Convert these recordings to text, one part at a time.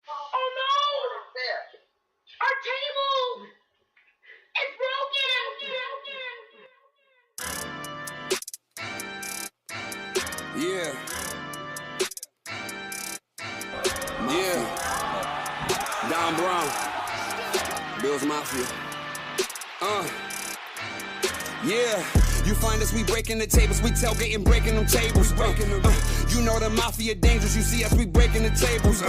Oh no! Our table! It's broken! Yeah. Yeah. Don Brown. Bills Mafia. Yeah. You find us, we breaking the tables. We tailgating, breaking them tables. You know the mafia dangerous. You see us, we breaking the tables.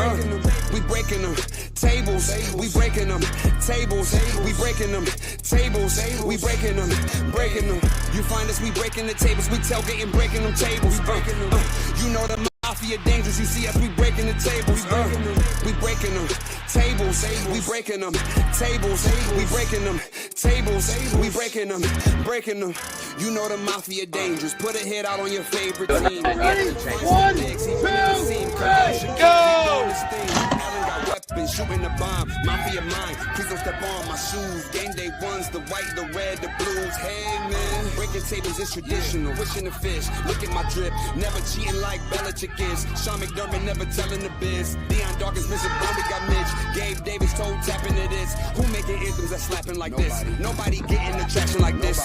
We breaking them tables. We breaking them tables. We breaking them tables. We breaking them, breaking them. You find us, we breaking the tables. We tailgating, breaking them tables. You know the mafia dangerous. You see us, we breaking the tables. We breaking them tables. We breaking them tables. We breaking them tables. We breaking them, breaking them. You know the mafia dangerous. Put a hit out on your favorite team. Ready? 1, 2, 3, go! Weapons, shooting the bomb. Mafia mine. Please don't step on my shoes. Game day ones, the white, the red, the blues. Hey man, breaking tables is traditional. Wishing the fish. Look at my drip. Never cheating like Belichick is. Sean McDermott never telling the biz. Deion Dawkins missing bomb. We got Mitch. Gabe Davis told tapping to this. Who making anthems that slapping like this? Nobody getting the traction like this.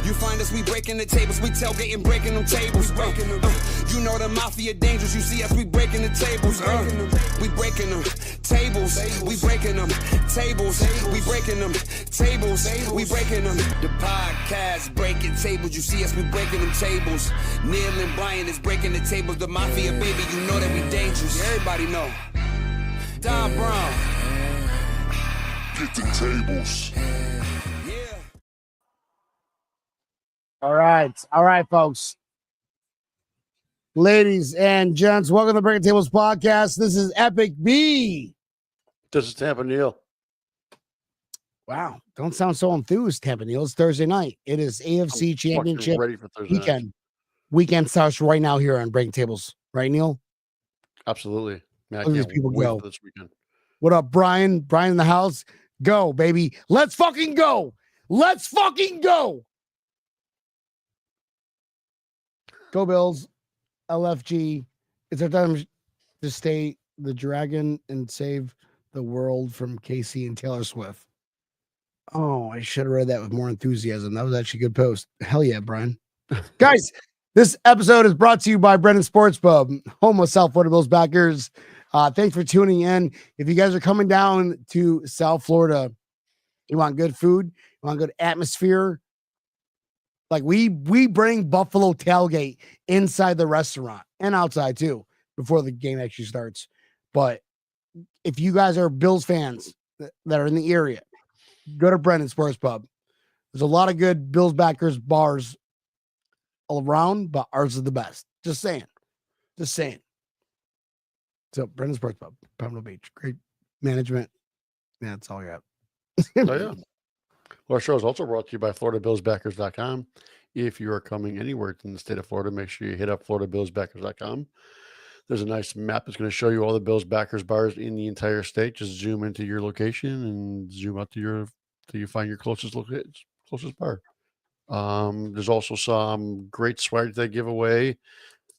You find us, we breaking the tables. We tailgating, breaking them tables. You know the mafia dangerous. You see us, we breaking the tables. We breaking them tables. We breaking them tables. We breaking them tables. We breaking them. The podcast breaking tables. You see us, we breaking them tables. Neil and Brian is breaking the tables. The mafia, baby, you know that we dangerous. Everybody know. Don Brown. Get the tables. Yeah. All right, folks. Ladies and gents, welcome to the Breaking Tables podcast. This is Epic B. This is Tampa Neal. Wow, don't sound so enthused, Tampa Neal. It's Thursday night. It is AFC Championship Ready for Thursday weekend. night. Weekend starts right now here on Breaking Tables. Right, Neil? Absolutely. Man, I Look at can't these people wait go. for this weekend. What up, Brian? Brian in the house? Go, baby. Let's fucking go. Let's fucking go. Go Bills. LFG. It's our time to stay the dragon and save the world from Casey and Taylor Swift. Oh, I should have read that with more enthusiasm. That was actually a good post. Hell yeah, Brian. Guys, this episode is brought to you by Brennan Sports Pub, home of South Florida Bills backers. Thanks for tuning in. If you guys are coming down to South Florida, you want good food, you want good atmosphere. Like we bring Buffalo tailgate inside the restaurant and outside too before the game actually starts. But if you guys are Bills fans that are in the area, go to Brennan Sports Pub. There's a lot of good Bills backers bars all around, but ours is the best. Just saying. So Brennan Sports Pub, Pembroke Beach, great management. Yeah, that's all I got. Oh, yeah. Well, our show is also brought to you by FloridaBillsBackers.com. If you are coming anywhere in the state of Florida, make sure you hit up FloridaBillsBackers.com. There's a nice map that's going to show you all the Bills backers bars in the entire state. Just zoom into your location and zoom out till you find your closest bar. There's also some great swag they give away.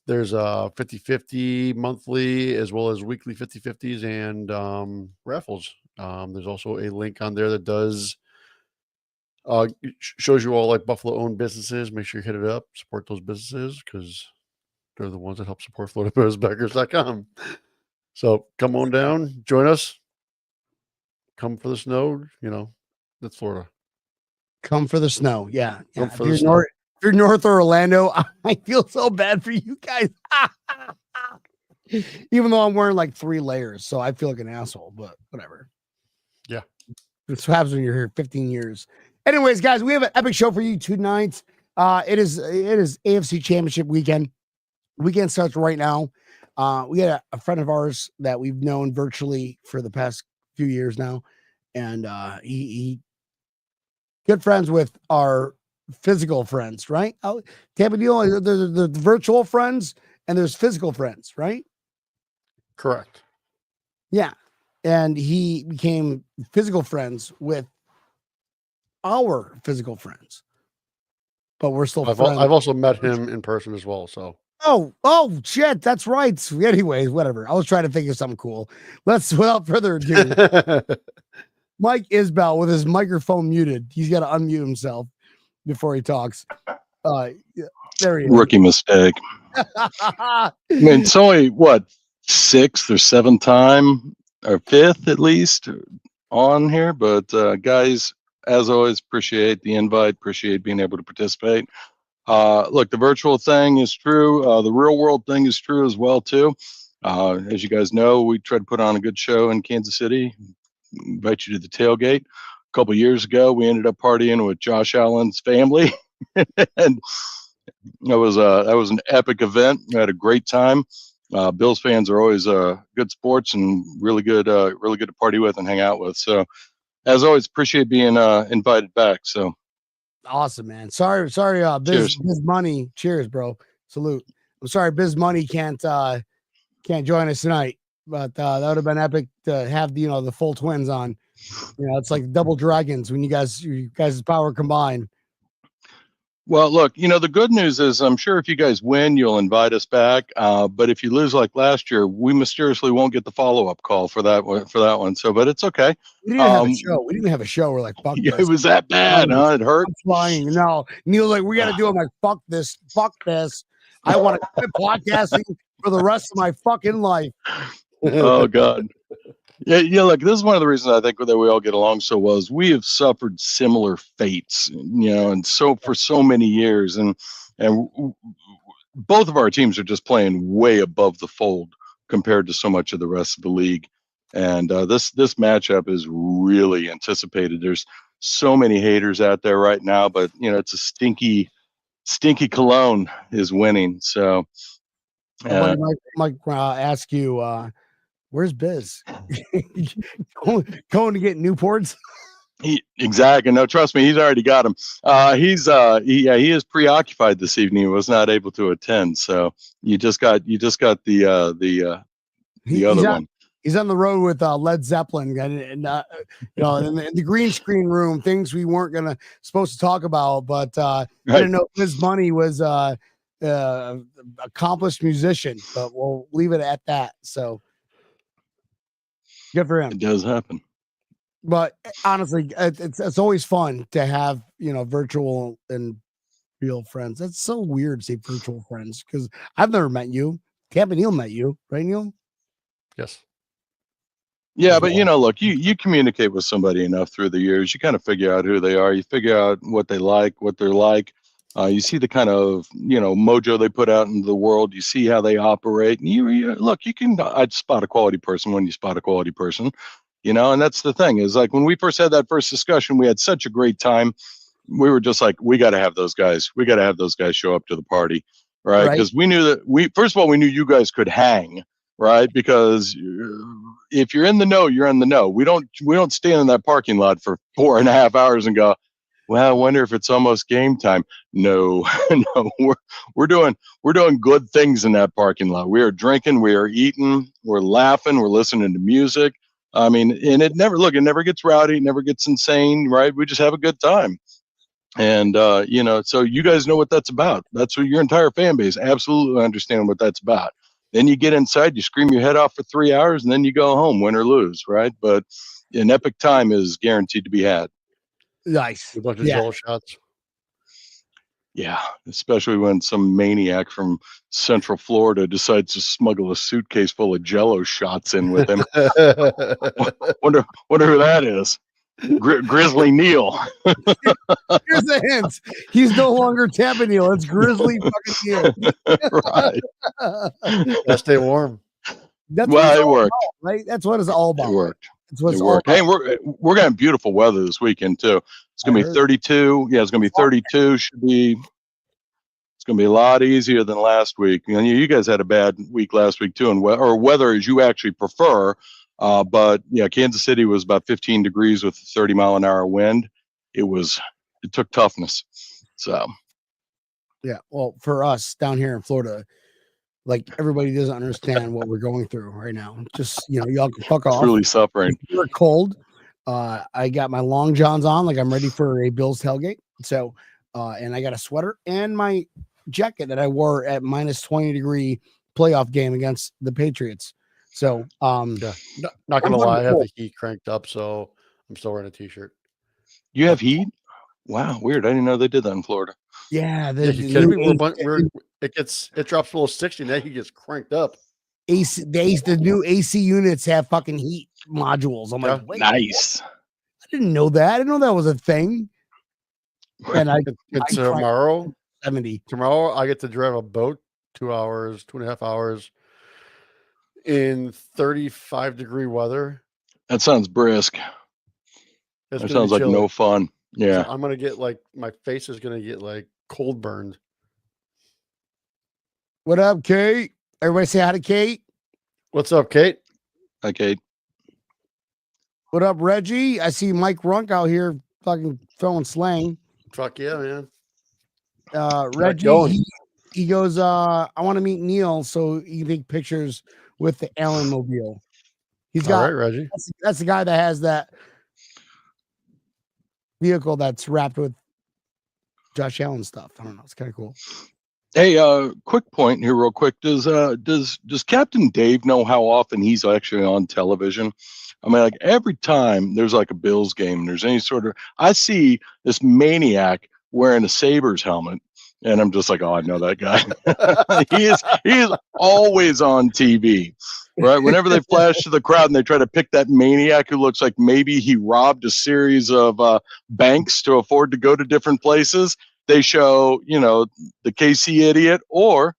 There's a 50-50 monthly as well as weekly 50-50s and raffles. There's also a link on there that does shows you all like Buffalo owned businesses. Make sure you hit it up, support those businesses because they're the ones that help support FloridaBillsBackers.com. So come on down, join us. Come for the snow. You know, that's Florida. Come for the snow. Yeah. Come If for the you're snow. If you're north of Orlando, I feel so bad for you guys. Even though I'm wearing like 3 layers, so I feel like an asshole, but whatever. Yeah. This happens when you're here 15 years. Anyways, guys, we have an epic show for you tonight. It is AFC Championship weekend. Weekend starts right now. We had a friend of ours that we've known virtually for the past few years now, and he good friends with our physical friends, right? Tampa Neal, there's the virtual friends and there's physical friends, right? Correct. Yeah. And he became physical friends with our physical friends. But we're still I've friends. also met him in person as well. So Oh, shit. That's right. So anyways, whatever. I was trying to think of something cool. Let's, without further ado, Mike Isbell with his microphone muted. He's got to unmute himself before he talks. Yeah, there he is. Rookie mistake. I mean, it's only what, 6th or 7th time or 5th at least on here, but guys, as always, appreciate the invite, appreciate being able to participate. Look, the virtual thing is true. The real world thing is true as well too. As you guys know, we try to put on a good show in Kansas City, invite you to the tailgate. A couple years ago, we ended up partying with Josh Allen's family, and that was an epic event. We had a great time. Bills fans are always good sports and really good to party with and hang out with. So, as always, appreciate being invited back. So, awesome, man. Sorry, Biz Money. Cheers, bro. Salute. I'm sorry, Biz Money can't join us tonight, but that would have been epic to have the full twins on. It's like double dragons when you guys' power combined. Well, look, the good news is I'm sure if you guys win, you'll invite us back. But if you lose like last year, we mysteriously won't get the follow-up call for that one. So, but it's okay. We didn't have a show. We didn't have a show. We're like, fuck this. It was that bad, huh? It hurt. I'm flying. No, Neil's like, we got to do it. I'm like, fuck this. I want to quit podcasting for the rest of my fucking life. Oh God. Yeah. Look, this is one of the reasons I think that we all get along so well is we have suffered similar fates, and so for so many years, and both of our teams are just playing way above the fold compared to so much of the rest of the league. And this matchup is really anticipated. There's so many haters out there right now, but it's a stinky cologne is winning. So Mike ask you, where's Biz? Going to get Newports? Exactly. No, trust me, he's already got him. He is preoccupied this evening. He was not able to attend. So you just got the other one. He's on the road with Led Zeppelin, and in the green screen room, things we weren't supposed to talk about, but I didn't know Biz Money was accomplished musician, but we'll leave it at that. So. Good for him. It does happen. But honestly, it's always fun to have, virtual and real friends. That's so weird to say virtual friends because I've never met you. Camp and Neil met you, right, Neil? Yes. Yeah, but look, you communicate with somebody enough through the years, you kind of figure out who they are. You figure out what they like, what they're like. You see the kind of mojo they put out into the world. You see how they operate. And you look, you can spot a quality person when you spot a quality person, and that's the thing is like when we first had that first discussion, we had such a great time. We were just like, we got to have those guys. We got to have those guys show up to the party, right? Because we knew that first of all, we knew you guys could hang, right? Because if you're in the know, you're in the know. We don't stand in that parking lot for 4.5 hours and go, well, I wonder if it's almost game time. No, we're doing good things in that parking lot. We are drinking, we are eating, we're laughing, we're listening to music. I mean, and it never gets rowdy, it never gets insane, right? We just have a good time. And so you guys know what that's about. That's what your entire fan base absolutely understand what that's about. Then you get inside, you scream your head off for 3 hours, and then you go home, win or lose, right? But an epic time is guaranteed to be had. Nice. A bunch of Joel shots. Yeah, especially when some maniac from Central Florida decides to smuggle a suitcase full of Jello shots in with him. wonder who that is. Grizzly Neil. Here's the hint. He's no longer Tampa Neil. It's Grizzly fucking Neil. Right. Gotta stay warm. That's it worked. About, right? That's what it's all about. It worked. It worked. Hey, we're gonna have beautiful weather this weekend too. It's gonna be 32. Yeah, it's gonna be 32. It's gonna be a lot easier than last week. You guys had a bad week last week too, or weather as you actually prefer. But yeah, Kansas City was about 15 degrees with a 30-mile-an-hour wind. It took toughness. So yeah, well, for us down here in Florida, like everybody doesn't understand what we're going through right now. Just y'all can fuck off. It's really suffering. We're cold. I got my long johns on, like I'm ready for a Bills tailgate. So, and I got a sweater and my jacket that I wore at minus 20-degree playoff game against the Patriots. So, Yeah, not gonna lie, I have the heat cranked up, so I'm still wearing a t-shirt. You have heat? Wow, weird. I didn't know they did that in Florida. Yeah, Yeah, you kidding me? It drops below 60, and then he gets cranked up. the new AC units have fucking heat modules. I'm like, wait, nice. I didn't know that. I didn't know that was a thing. And tomorrow, 70. Tomorrow, I get to drive a boat 2.5 hours in 35-degree weather. That sounds brisk. That sounds like no fun. Yeah. So I'm gonna get my face is gonna get cold burned. What up, Kate? Everybody say hi to Kate. What's up, Kate? Hi, Kate. What up, Reggie? I see Mike Runk out here fucking throwing slang. Fuck yeah, man. Reggie, he goes, I want to meet Neil so he can take pictures with the Allen Mobile. He's got, all right, Reggie. That's the guy that has that vehicle that's wrapped with Josh Allen stuff. I don't know. It's kind of cool. Hey, quick point here, real quick. Does Captain Dave know how often he's actually on television? I mean, every time there's a Bills game, there's any sort of, I see this maniac wearing a Sabres helmet, and I'm just like, oh, I know that guy. he is always on TV, right? Whenever they flash to the crowd and they try to pick that maniac who looks like maybe he robbed a series of banks to afford to go to different places, they show, the KC idiot or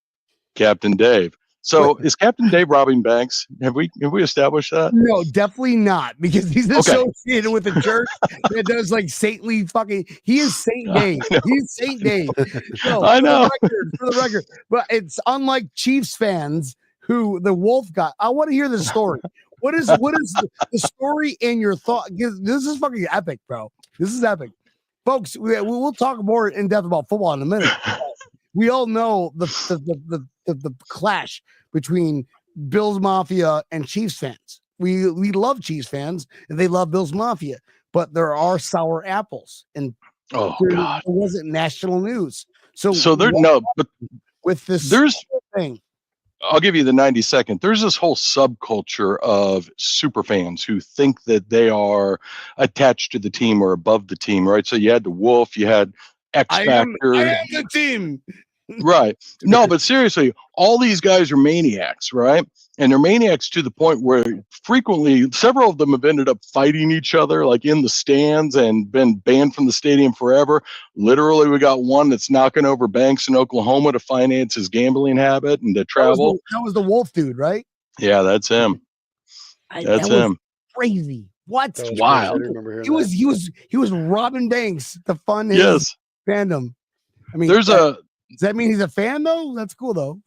Captain Dave. So is Captain Dave robbing banks? Have we established that? No, definitely not, because he's associated with a church that does saintly fucking. He is Saint Dave. He's Saint Dave. No, I know. For the record, but it's unlike Chiefs fans who the Wolf got. I want to hear the story. What is the story and your thought? Because this is fucking epic, bro. This is epic, folks. We'll talk more in depth about football in a minute. We all know the clash between Bills Mafia and Chiefs fans. We love Chiefs fans and they love Bills Mafia, but there are sour apples, and God, it wasn't national news. So with this thing. I'll give you the 90-second. There's this whole subculture of super fans who think that they are attached to the team or above the team, right? So you had the Wolf, you had X Factor. I am the team. Right. No, but seriously, all these guys are maniacs, right? And they're maniacs to the point where frequently several of them have ended up fighting each other in the stands and been banned from the stadium forever. Literally, we got one that's knocking over banks in Oklahoma to finance his gambling habit and to travel. That was the Wolf dude, right? Yeah, that's him. That's him. Crazy. What? That's wild. He was robbing banks to fund his fandom. I mean, does that mean he's a fan though? That's cool though.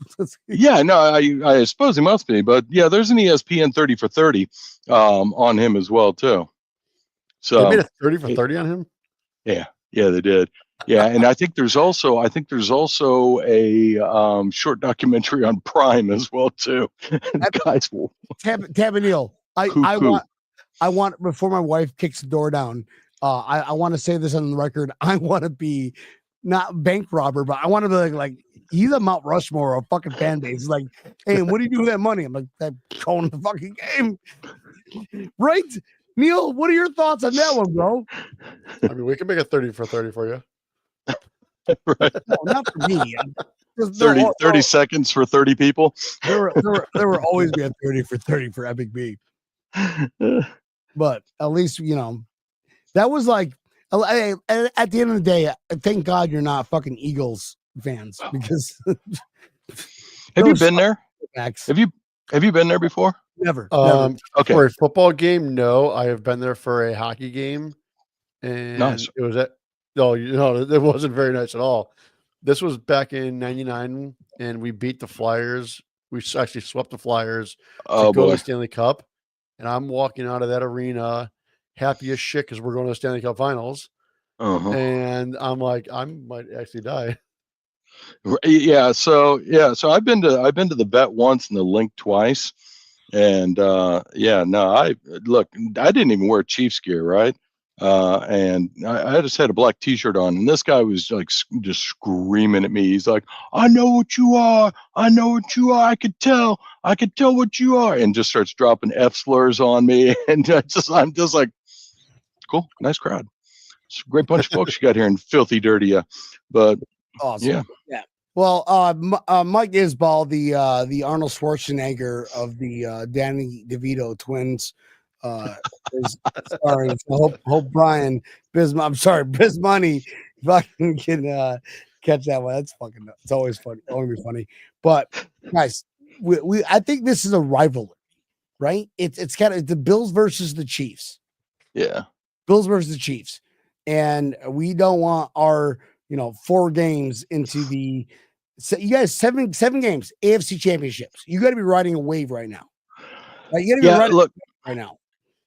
Yeah, no, I suppose he must be, but yeah, there's an ESPN 30 for 30 on him as well too. So they made a 30 for 30 on him. Yeah, they did. Yeah, and I think there's also a short documentary on Prime as well too. Guys, Tabanil, I want before my wife kicks the door down. I want to say this on the record. I want to be not bank robber, but I want to be like he's a Mount Rushmore of fucking fan base. He's like, hey, what do you do with that money? I'm like, I'm going to the fucking game. Right? Neil, what are your thoughts on that one, bro? I mean, we can make a 30 for 30 for you. Right. No, not for me. 30 seconds for 30 people. There will always be a 30 for 30 for Epic B. But at least, that was at the end of the day, thank God you're not fucking Eagles fans, because have you been there? Max. Have you been there before? Never. Okay. For a football game, no. I have been there for a hockey game, and nice. It was it wasn't very nice at all. This was back in '99, and we beat the Flyers. We actually swept the Flyers to go to the Stanley Cup, and I'm walking out of that arena happy as shit because we're going to the Stanley Cup Finals, and I'm like, I might actually die. Yeah. So I've been to the Vet once and the Link twice, and I didn't even wear Chiefs gear, right? And I just had a black T-shirt on, and this guy was like just screaming at me. He's like, "I know what you are. I know what you are. I could tell what you are," and just starts dropping F slurs on me. And I'm just like, cool, nice crowd. It's a great bunch of folks you got here in filthy dirty. But Awesome. yeah. Well, Mike Isbell, the Arnold Schwarzenegger of the Danny DeVito twins, is starring. So hope Brian Bismoney fucking can catch that one. That's fucking nuts. It's always funny. Always be funny. But guys, we I think this is a rivalry, right? It's kind of the Bills versus the Chiefs. Yeah. Bills versus the Chiefs, and we don't want our 4 games into the. So you guys 7 games AFC championships. You got to be riding a wave right now. Like, you got to be riding right now.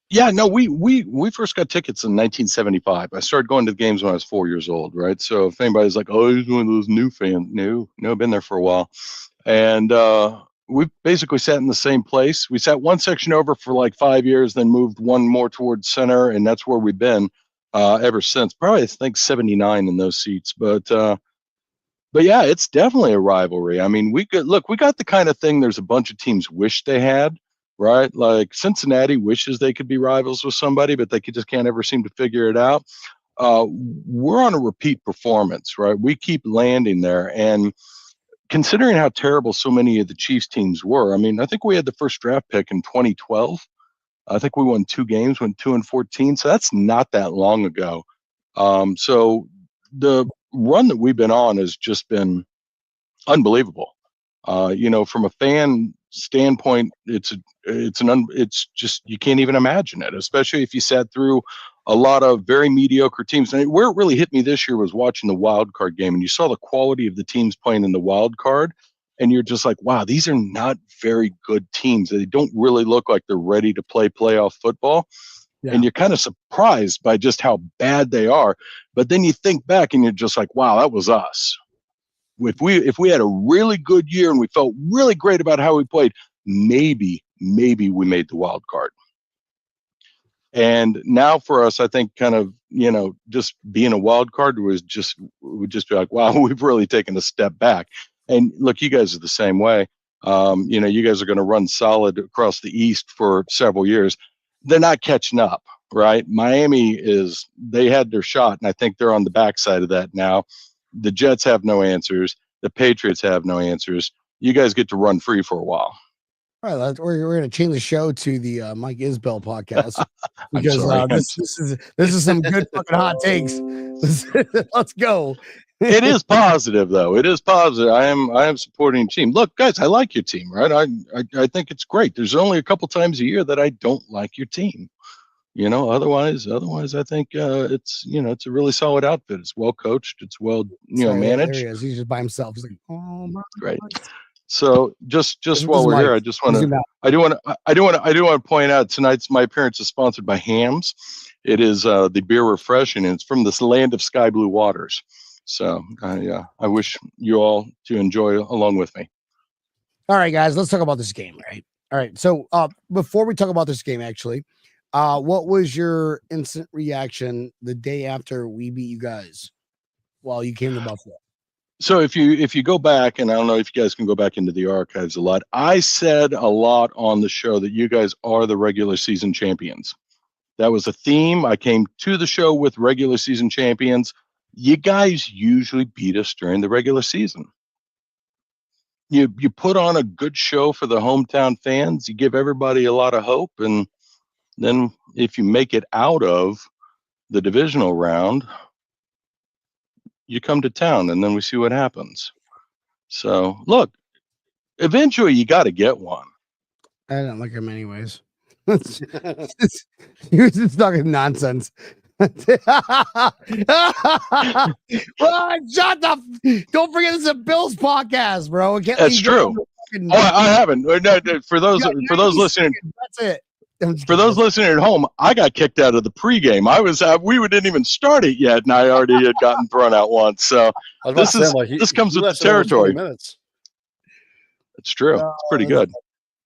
Yeah, no, we first got tickets in 1975. I started going to the games when I was 4 years old, right? So if anybody's like, "Oh, he's one of those new fans," no, I've been there for a while, and we basically sat in the same place. We sat one section over for like 5 years, then moved one more towards center, and that's where we've been ever since. Probably I think 79 in those seats, but yeah, it's definitely a rivalry. I mean, we got the kind of thing there's a bunch of teams wish they had, right? Like Cincinnati wishes they could be rivals with somebody, but they just can't ever seem to figure it out. We're on a repeat performance, right? We keep landing there. And considering how terrible so many of the Chiefs teams were, I mean, I think we had the first draft pick in 2012. I think we won 2 games, went 2-14. So that's not that long ago. So the run that we've been on has just been unbelievable. From a fan standpoint, it's just, you can't even imagine it, especially if you sat through a lot of very mediocre teams. And where it really hit me this year was watching the wild card game, and you saw the quality of the teams playing in the wild card, and you're just like, wow, these are not very good teams. They don't really look like they're ready to play playoff football. Yeah. And you're kind of surprised by just how bad they are. But then you think back and you're just like, wow, that was us. If we had a really good year and we felt really great about how we played, maybe we made the wild card. And now for us, I think kind of, just being a wild card would just be like, wow, we've really taken a step back. And look, you guys are the same way. You guys are going to run solid across the East for several years. They're not catching up, right? Miami they had their shot, and I think they're on the backside of that now. The Jets have no answers. The Patriots have no answers. You guys get to run free for a while. All right, we're going to change the show to the Mike Isbell podcast because this is some good fucking hot takes. Let's go. It is positive, though. It is positive. I am supporting the team. Look, guys, I like your team, right? I think it's great. There's only a couple times a year that I don't like your team. Otherwise, I think it's it's a really solid outfit. It's well coached. It's well managed. There he is. He's just by himself. He's like, oh my great. God. So just while we're here, I just want to I do want to point out tonight's my appearance is sponsored by Hams. It is the beer refreshing, and it's from this land of sky blue waters. So I wish you all to enjoy along with me. All right, guys, let's talk about this game, right? All right. So before we talk about this game, actually, what was your instant reaction the day after we beat you guys while you came to Buffalo? So if you go back, and I don't know if you guys can go back into the archives a lot, I said a lot on the show that you guys are the regular season champions. That was a theme. I came to the show with regular season champions. You guys usually beat us during the regular season. You put on a good show for the hometown fans. You give everybody a lot of hope, and then if you make it out of the divisional round, you come to town, and then we see what happens. So, look, eventually you got to get one. I don't like him anyways. He was just talking nonsense. Well, shut up! Don't forget this is a Bills podcast, bro. That's true. I haven't. For those listening, that's it. For those listening at home, I got kicked out of the pregame. We didn't even start it yet, and I already had gotten thrown out once. So this comes with the territory. It's true. It's pretty good.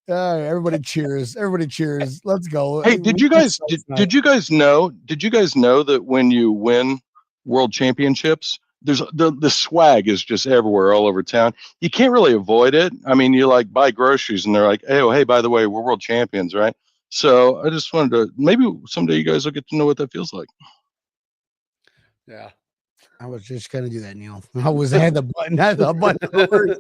All right, everybody cheers. Everybody cheers. Let's go. Hey, did you guys know that when you win world championships, there's the swag is just everywhere all over town. You can't really avoid it. I mean, you like buy groceries and they're like, hey, by the way, we're world champions, right? So I just wanted to, maybe someday you guys will get to know what that feels like. Yeah. I was just gonna do that, Neil. I had the button. I had the button over.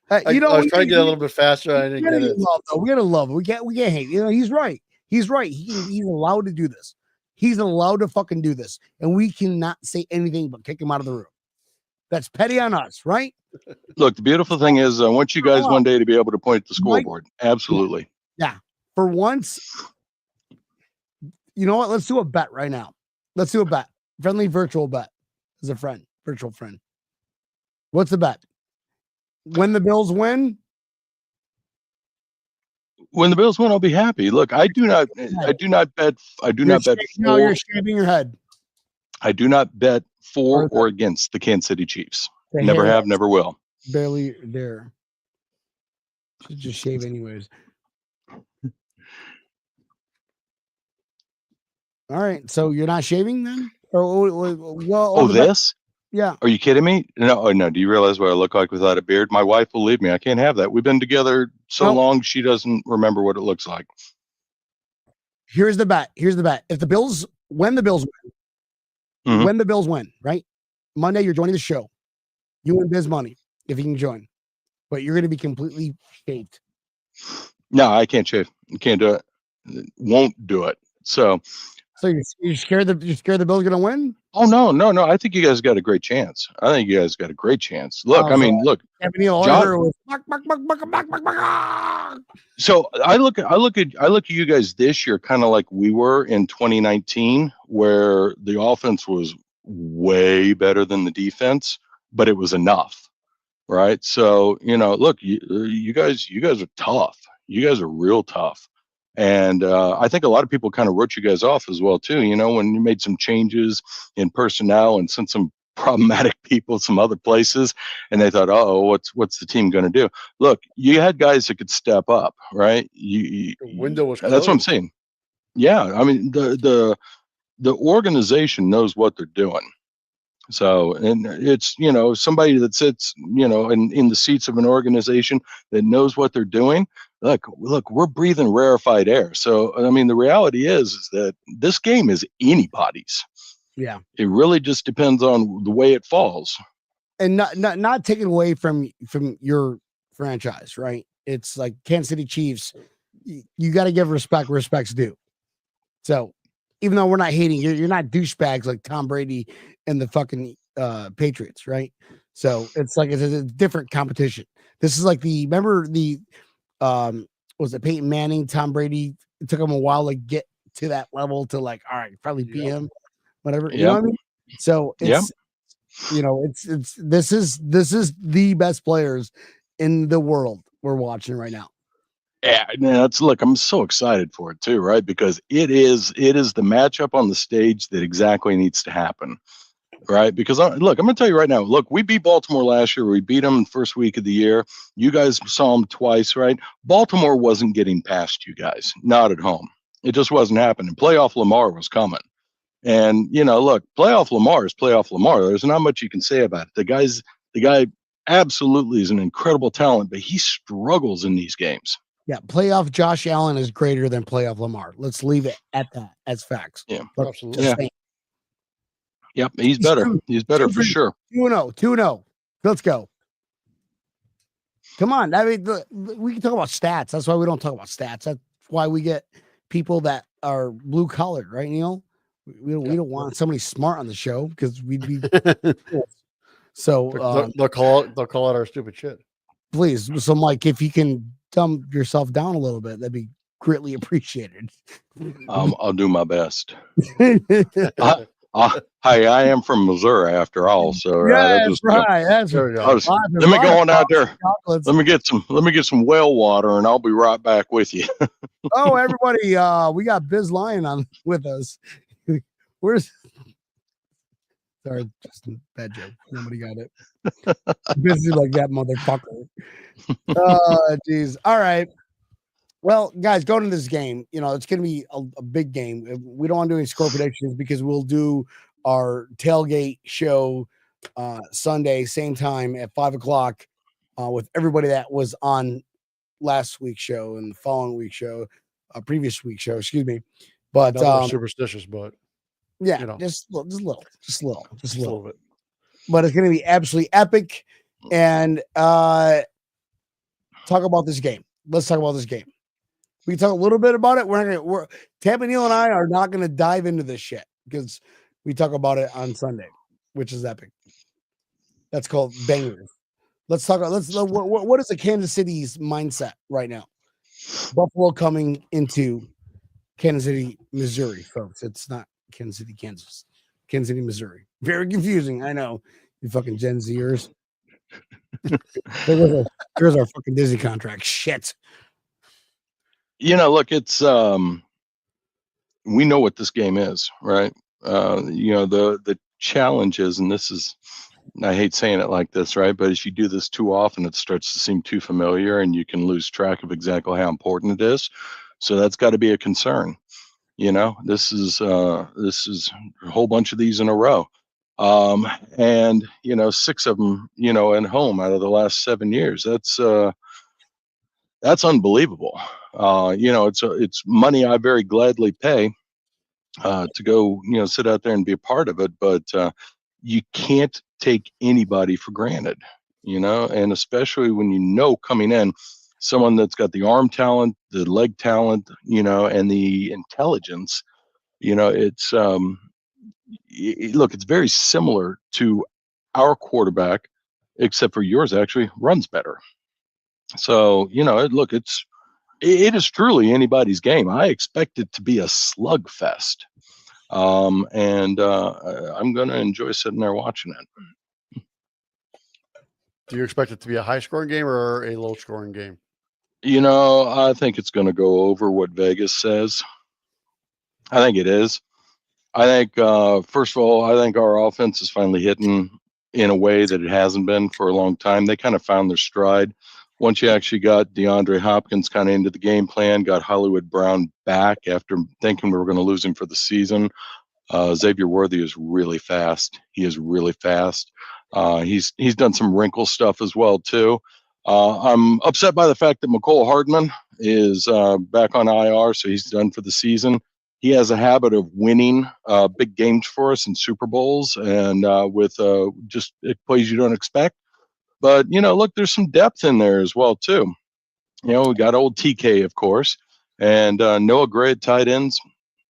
I was trying to get a little bit faster. I didn't get it. We gotta love it. We can't hate. You know, he's right. He's right. He's allowed to do this. He's allowed to fucking do this, and we cannot say anything but kick him out of the room. That's petty on us, right? Look, the beautiful thing is, I want you guys one day to be able to point at the scoreboard. Absolutely. Yeah. For once, you know what? Let's do a bet right now. Let's do a bet. Friendly virtual bet. As a friend, virtual friend. What's the bet? When the Bills win? When the Bills win, I'll be happy. Look, I do not bet. No, you're shaving your head. I do not bet for or against the Kansas City Chiefs. Never have, never will. Barely there. Should just shave anyways. All right, so you're not shaving then? This? Yeah. Are you kidding me? No. Do you realize what I look like without a beard? My wife will leave me. I can't have that. We've been together so long, she doesn't remember what it looks like. Here's the bet. If the Bills, when the Bills win, right? Monday, you're joining the show. You and Biz Money, if you can join. But you're going to be completely shaved. No, I can't shave. Can't do it. Won't do it. So you're scared the Bills going to win? Oh no! I think you guys got a great chance. Look, look. So I look at you guys this year, kind of like we were in 2019, where the offense was way better than the defense, but it was enough, right? So look, you guys are tough. You guys are real tough. And I think a lot of people kind of wrote you guys off as well, too. When you made some changes in personnel and sent some problematic people some other places, and they thought, what's the team going to do? Look, you had guys that could step up, right? The window was closed. That's what I'm saying. Yeah, I mean the organization knows what they're doing. So, and it's, somebody that sits, in the seats of an organization that knows what they're doing. Look, we're breathing rarefied air. So, I mean, the reality is that this game is anybody's. Yeah. It really just depends on the way it falls. And not taken away from your franchise, right? It's like Kansas City Chiefs. You got to give respect's due. So, even though we're not hating, you're not douchebags like Tom Brady and the fucking Patriots, right? So it's like it's a different competition. This is like remember the was it Peyton Manning, Tom Brady? It took him a while to get to that level to like, all right, probably beat him, whatever. You know what I mean? So it's this is the best players in the world we're watching right now. Yeah, look, I'm so excited for it too, right? Because it is the matchup on the stage that exactly needs to happen, right? Because look, I'm going to tell you right now, look, we beat Baltimore last year. We beat them the first week of the year. You guys saw them twice, right? Baltimore wasn't getting past you guys, not at home. It just wasn't happening. Playoff Lamar was coming. And, look, playoff Lamar is playoff Lamar. There's not much you can say about it. The guy absolutely is an incredible talent, but he struggles in these games. Yeah, playoff Josh Allen is greater than playoff Lamar. Let's leave it at that as facts. Yeah, absolutely. Yeah. Yep, he's better. He's better for sure. 2-0. Let's go. Come on. I mean, we can talk about stats. That's why we don't talk about stats. That's why we get people that are blue collared, right, Neil? We don't want somebody smart on the show because we'd be. So they'll call it our stupid shit. Please, so Mike, if you can dumb yourself down a little bit, that'd be greatly appreciated. I'll do my best. I am from Missouri after all, so that's right. Let me go on out there. Let me get some well water, and I'll be right back with you. Oh, everybody, we got Biz Lion on with us. Where's? Sorry, just a bad joke. Nobody got it. Busy like that motherfucker. Oh, geez. All right. Well, guys, going to this game, it's going to be a big game. We don't want to do any score predictions because we'll do our tailgate show Sunday, same time at 5:00 with everybody that was on last week's show and the following week's show, previous week's show, excuse me. But superstitious, but yeah, just a little bit. But it's going to be absolutely epic. And talk about this game. Let's talk about this game. We can talk a little bit about it. Tampa Neal and I are not going to dive into this shit because we talk about it on Sunday, which is epic. That's called bangers. Let's talk. What is the Kansas City's mindset right now? Buffalo coming into Kansas City, Missouri, folks. It's not Kansas City, Kansas. Kansas City, Missouri. Very confusing. I know. You fucking Gen Zers. There's our fucking Disney contract. Shit. Look, it's we know what this game is, right? The challenge is, and this is, I hate saying it like this, right? But as you do this too often, it starts to seem too familiar and you can lose track of exactly how important it is. So that's got to be a concern. This is a whole bunch of these in a row. And 6 of them, at home out of the last 7 years. That's unbelievable. It's money I very gladly pay to go, sit out there and be a part of it. But you can't take anybody for granted, and especially when coming in, someone that's got the arm talent, the leg talent, and the intelligence. It's look, it's very similar to our quarterback, except for yours actually runs better. So, it is truly anybody's game. I expect it to be a slugfest. And I'm going to enjoy sitting there watching it. Do you expect it to be a high scoring game or a low scoring game? I think it's going to go over what Vegas says. I think it is. I think, first of all, I think our offense is finally hitting in a way that it hasn't been for a long time. They kind of found their stride. Once you actually got DeAndre Hopkins kind of into the game plan, got Hollywood Brown back after thinking we were going to lose him for the season. Xavier Worthy is really fast. He is really fast. He's done some wrinkle stuff as well, too. I'm upset by the fact that McCole Hardman is back on IR, so he's done for the season. He has a habit of winning big games for us in Super Bowls and with just plays you don't expect. But, look, there's some depth in there as well, too. We got old TK, of course, and Noah Gray at tight ends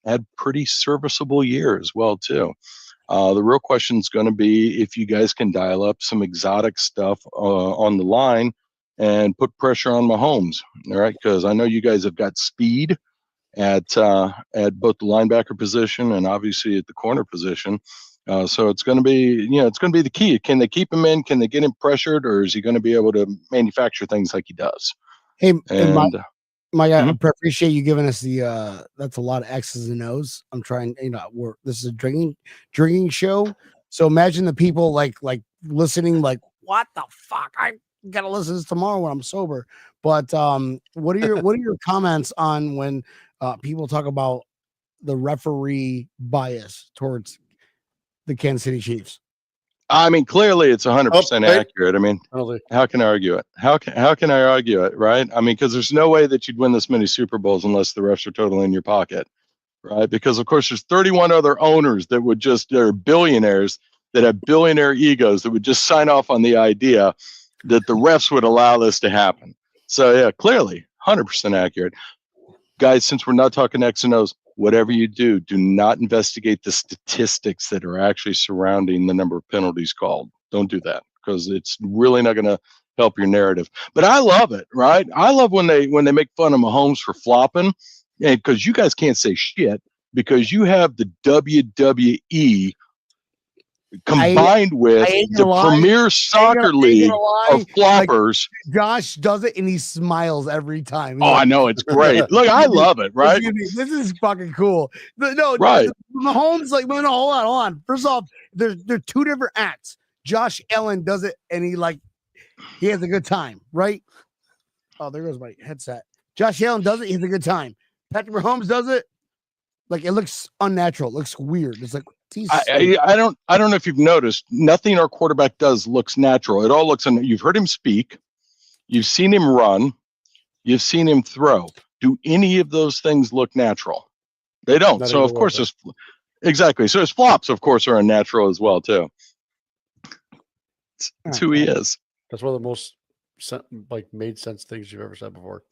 had pretty serviceable year as well, too. The real question is going to be if you guys can dial up some exotic stuff on the line and put pressure on Mahomes, all right? Because I know you guys have got speed at both the linebacker position and obviously at the corner position. So it's going to be, it's going to be the key. Can they keep him in? Can they get him pressured, or is he going to be able to manufacture things like he does? Hey, Mike, I appreciate you giving us the. That's a lot of X's and O's. I'm trying. This is a drinking show. So imagine the people like listening, like, what the fuck? I gotta listen to this tomorrow when I'm sober. But what are your comments on when people talk about the referee bias towards the Kansas City Chiefs? I mean, clearly it's 100% accurate. I mean, how can I argue it? How can I argue it, right? I mean, because there's no way that you'd win this many Super Bowls unless the refs are totally in your pocket, right? Because, of course, there's 31 other owners that would they're billionaires that have billionaire egos that would just sign off on the idea that the refs would allow this to happen. So, yeah, clearly 100% accurate. Guys, since we're not talking X and O's, whatever you do, do not investigate the statistics that are actually surrounding the number of penalties called. Don't do that because it's really not going to help your narrative. But I love it, right? I love when they make fun of Mahomes for flopping, and because you guys can't say shit because you have the WWE combined with the Premier Soccer League of floppers. Like, Josh does it and he smiles every time. Oh, I know, it's great. Look, I love it, right? This is fucking cool. No, right. Mahomes, like, no, hold on. First off, they're two different acts. Josh Allen does it and he has a good time, right? Oh, there goes my headset. Josh Allen does it. He has a good time. Patrick Mahomes does it. Like, it looks unnatural. It looks weird. It's like, I don't know if you've noticed, nothing our quarterback does looks natural. It all looks, you've heard him speak, you've seen him run, you've seen him throw. Do any of those things look natural? They don't. Not So even of course there's exactly. So his flops, of course, are unnatural as well too. It's who he is. That's one of the most like made sense things you've ever said before.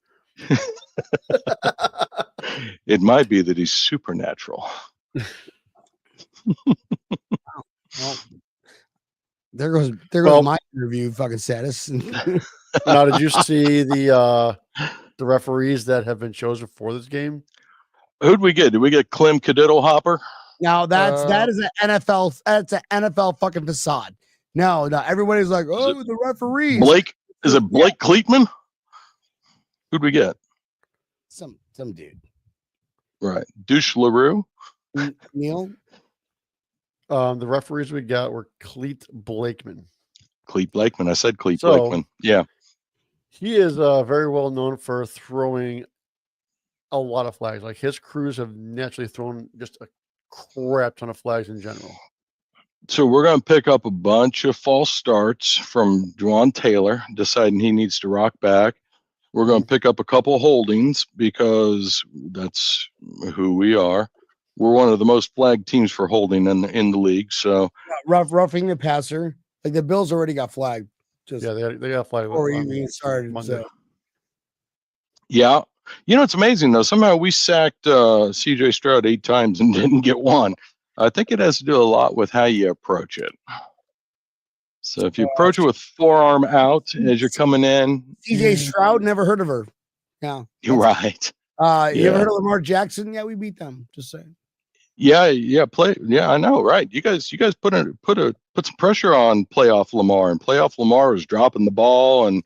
It might be that he's supernatural. Well, there goes my interview fucking status. Now, did you see the referees that have been chosen for this game? Who'd we get? Did we get Clem Hopper? Now that is an NFL. That's an NFL fucking facade. No, everybody's like, oh, the referees. Blake, is it Blake Kleitman? Who'd we get? Some dude. Right, Douche LaRue. Neil. The referees we got were Cleet Blakeman. Cleet Blakeman. I said Cleet Blakeman. Yeah. He is very well known for throwing a lot of flags. Like, his crews have naturally thrown just a crap ton of flags in general. So we're going to pick up a bunch of false starts from Juwan Taylor, deciding he needs to rock back. We're going to pick up a couple holdings because that's who we are. We're one of the most flagged teams for holding in the league. So roughing the passer. Like, the Bills already got flagged. Just they got flagged before you even started. Monday. So. Yeah. You know, it's amazing though. Somehow we sacked CJ Stroud 8 times and didn't get one. I think it has to do a lot with how you approach it. So if you approach it with forearm out as you're coming in. CJ Stroud, never heard of her. Yeah. You're right. You ever heard of Lamar Jackson? Yeah, we beat them. Just saying. Yeah, I know, right? You guys put some pressure on playoff Lamar, and playoff Lamar was dropping the ball, and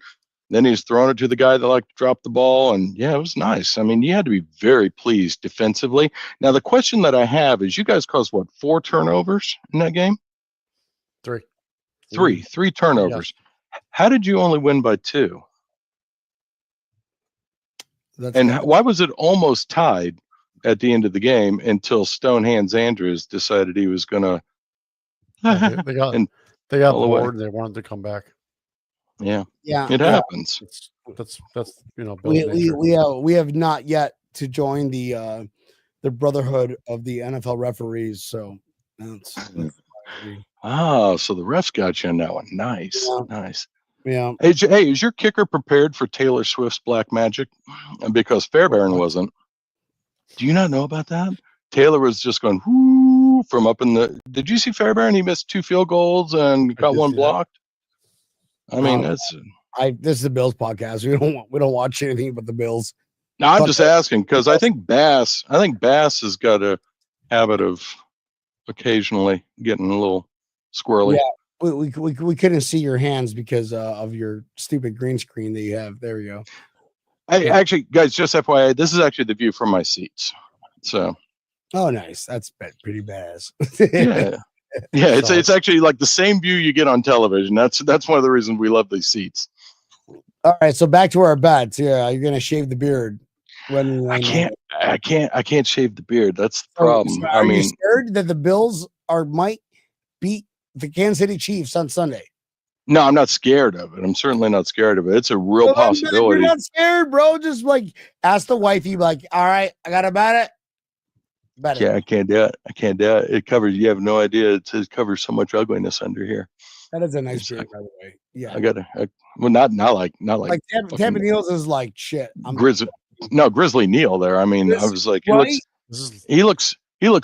then he's throwing it to the guy that liked to drop the ball, and yeah, it was nice. I mean, you had to be very pleased defensively. Now, the question that I have is, you guys caused what, 4 turnovers in that game? 3 turnovers. Yeah. How did you only win by 2? Why was it almost tied at the end of the game until Stonehands Andrews decided he was going to? They got bored and they wanted to come back. Yeah, it happens. That's you know. We have not yet to join the brotherhood of the NFL referees. So that's so the refs got you on that one. Nice. Yeah. Hey, is your kicker prepared for Taylor Swift's Black Magic? Because Fairbairn wasn't. Do you not know about that? Taylor was just going whoo from up in the. Did you see Fairbairn? He missed 2 field goals and got one blocked. I mean, this is the Bills podcast. We don't watch anything but the Bills. No, I'm just asking because I think Bass has got a habit of occasionally getting a little squirrely. Yeah, we couldn't see your hands because of your stupid green screen that you have. There we go. Actually, guys, just FYI, this is actually the view from my seats. So. Oh, nice. That's pretty badass. Yeah, it's actually like the same view you get on television. That's one of the reasons we love these seats. All right, so back to our bets. Yeah, you're gonna shave the beard. I can't shave the beard. That's the problem. So you scared that the Bills might beat the Kansas City Chiefs on Sunday? No, I'm not scared of it. I'm certainly not scared of it. It's a real possibility. You're not scared, bro. Just like ask the wifey, like, all right, I got to bet it. Yeah, I can't do it. It covers. You have no idea. It covers so much ugliness under here. That is a nice beard, by the way. Yeah, I got to. Well, not like Tampa Neal's is like shit. Grizzly Neal there. I mean, I was like, he looks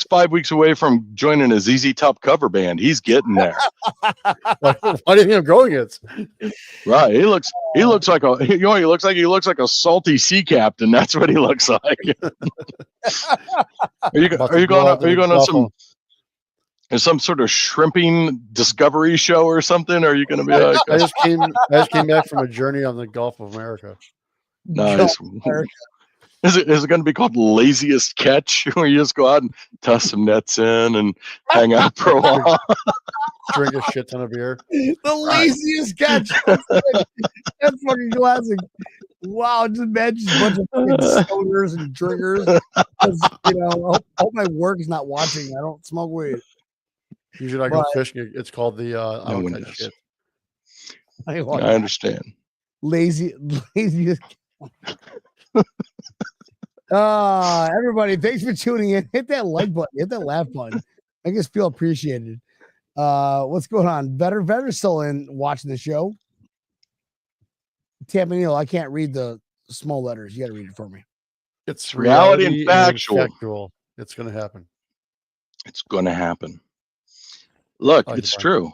5 weeks away from joining a ZZ Top cover band. He's getting there. Why do you think I'm growing it? Right. He looks like he looks like a salty sea captain. That's what he looks like. Are you going on some sort of shrimping discovery show or something? Or are you going to be like? I just came back from a journey on the Gulf of America. Nice. Is it going to be called Laziest Catch, where you just go out and toss some nets in and hang out for a while? Drink a shit ton of beer. The Laziest Catch. That's fucking classic. Wow, just imagine just a bunch of fucking stoners and drinkers. You know, I hope my work is not watching. I don't smoke weed. Usually I go fishing. It's called the No one does. shit. I understand. Lazy. Everybody, thanks for tuning in. Hit that like button, hit that laugh button. Make us feel appreciated. What's going on? Vetter's still in watching the show. Mm-hmm. Neil, I can't read the small letters. You got to read it for me. It's reality and factual. It's going to happen. It's going to happen. Look, it's true.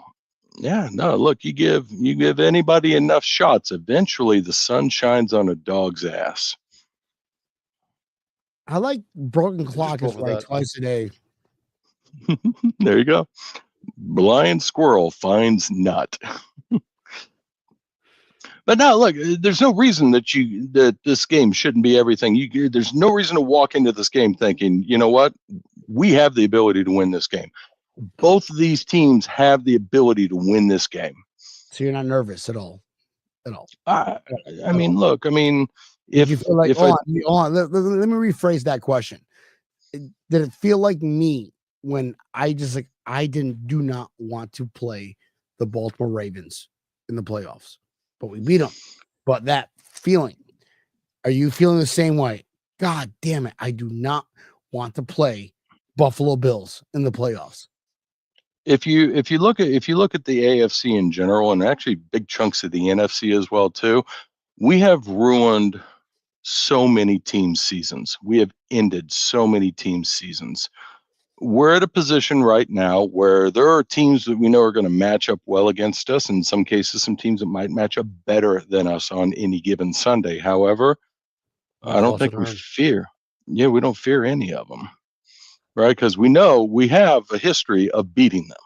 Yeah, no, look, you give anybody enough shots, eventually the sun shines on a dog's ass. I like broken clock is right twice a day. There you go. Blind squirrel finds nut. But now, look, there's no reason that this game shouldn't be everything. There's no reason to walk into this game thinking, you know what, we have the ability to win this game. Both of these teams have the ability to win this game. So you're not nervous at all. I mean, look, I mean, if you feel like, hold on, let me rephrase that question. Did it feel like me when I do not want to play the Baltimore Ravens in the playoffs, but we beat them? But that feeling, are you feeling the same way? God damn it, I do not want to play Buffalo Bills in the playoffs. If you look at the AFC in general, and actually big chunks of the NFC as well too, we have ruined so many teams' seasons. We have ended so many teams' seasons. We're at a position right now where there are teams that we know are going to match up well against us. In some cases, some teams that might match up better than us on any given Sunday. However, I don't think we fear. Yeah, we don't fear any of them. Right? Because we know we have a history of beating them.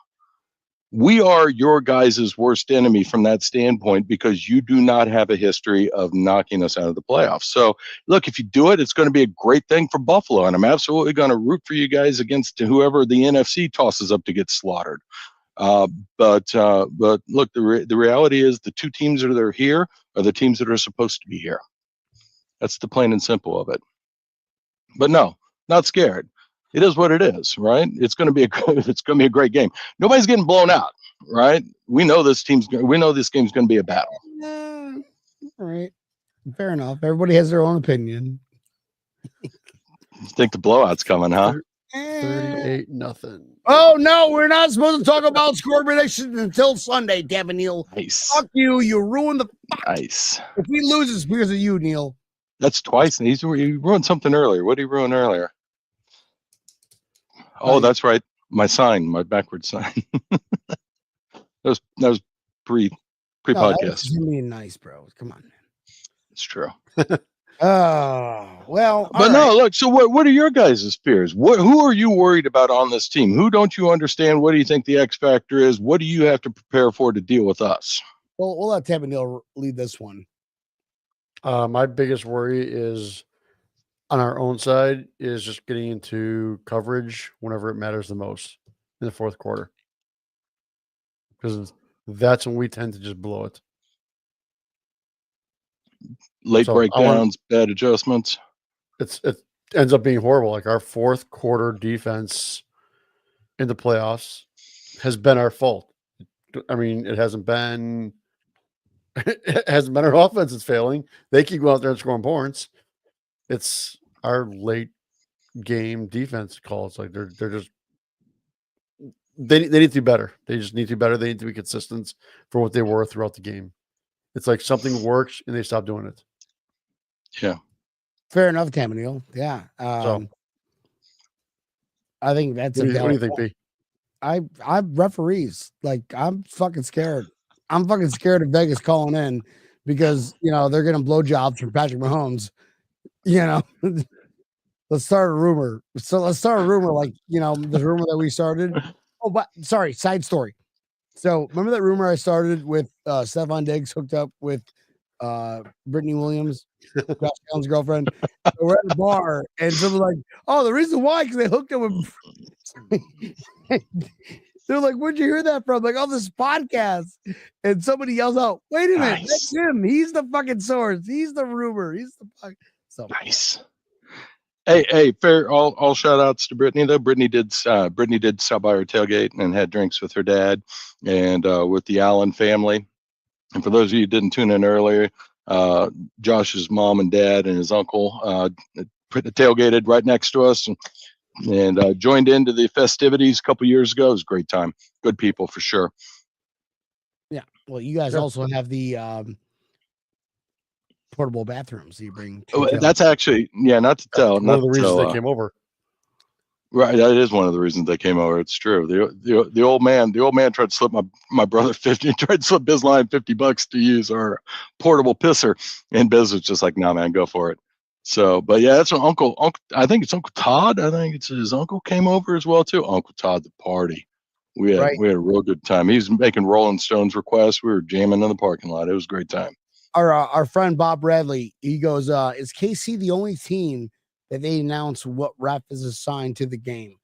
We are your guys' worst enemy from that standpoint because you do not have a history of knocking us out of the playoffs. So, look, if you do it, it's going to be a great thing for Buffalo, and I'm absolutely going to root for you guys against whoever the NFC tosses up to get slaughtered. But look, the reality is the two teams that are here are the teams that are supposed to be here. That's the plain and simple of it. But no, not scared. It is what it is, right? It's going to be a great game. Nobody's getting blown out, right? We know this game's going to be a battle. All right, fair enough. Everybody has their own opinion. You think the blowout's coming, huh? 38-0. Oh no, we're not supposed to talk about score predictions until Sunday, damn it, Neil. Nice. Fuck you! You ruined the. Nice. If we lose, it's because of you, Neil. That's twice. And he ruined something earlier. What did he ruin earlier? Oh, that's right. My sign, my backward sign. that was pre-podcast. You're being nice, bro. Come on, man. It's true. Oh, well. But no, look, so what are your guys' fears? Who are you worried about on this team? Who don't you understand? What do you think the X factor is? What do you have to prepare for to deal with us? Well, we'll let Tab and Neil lead this one. My biggest worry is on our own side is just getting into coverage whenever it matters the most in the fourth quarter. Because that's when we tend to just blow it. Late breakdowns, bad adjustments. It ends up being horrible. Like our fourth quarter defense in the playoffs has been our fault. I mean, it hasn't been our offense is failing. They keep going out there and scoring points. It's our late game defense calls. Like they're just they need to do better. They just need to do better. They need to be consistent for what they were throughout the game. It's like something works and they stop doing it. Yeah. Fair enough, Tamanil. Yeah. I think that's what do you think, P? I referees. Like I'm fucking scared. I'm fucking scared of Vegas calling in because they're getting blowjobs from Patrick Mahomes. Let's start a rumor. So let's start a rumor like the rumor that we started. Oh, but sorry, side story. So remember that rumor I started with Stephon Diggs hooked up with Brittany Williams, Josh Allen's girlfriend. So we're at the bar, and someone's like, "Oh, the reason why because they hooked up with." They're like, where'd you hear that from? Like, on this podcast. And somebody yells out, wait a minute, that's him. He's the fucking source. He's the rumor. He's the fuck. So nice. Hey, fair. All shout outs to Brittany though. Brittany did stop by her tailgate and had drinks with her dad and with the Allen family. And for those of you who didn't tune in earlier, Josh's mom and dad and his uncle tailgated right next to us and joined into the festivities a couple years ago. It was a great time. Good people for sure. Yeah. Well, you guys also have the portable bathrooms you bring. That's actually, not to tell. One of the reasons they came over. Right, that is one of the reasons they came over. It's true. The old man tried to slip my brother tried to slip Biz Line $50 to use our portable pisser, and Biz was just like, "Nah, man, go for it." So, but yeah, that's what Uncle. I think it's Uncle Todd. I think it's his uncle came over as well too. Uncle Todd, the party. We had a real good time. He's making Rolling Stones requests. We were jamming in the parking lot. It was a great time. Our friend Bob Bradley, he goes, "Is KC the only team that they announce what ref is assigned to the game?"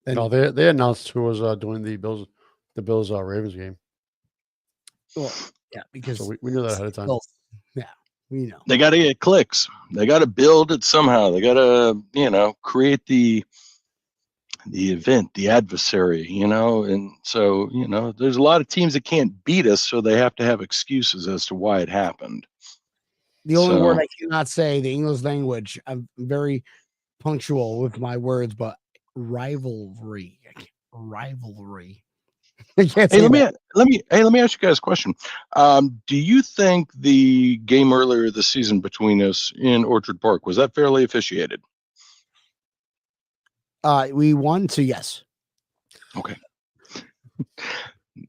Then, no, they announced who was doing the Bills Ravens game. Well, yeah, because so we knew that ahead of time. Yeah, we know. They got to get clicks. They got to build it somehow. They got to, create the event, the adversary, and so, there's a lot of teams that can't beat us, so they have to have excuses as to why it happened. The only word I cannot say, the English language, I'm very punctual with my words, but rivalry. I can't say let me ask you guys a question. Do you think the game earlier this season between us in Orchard Park, was that fairly officiated? We won, so yes. Okay.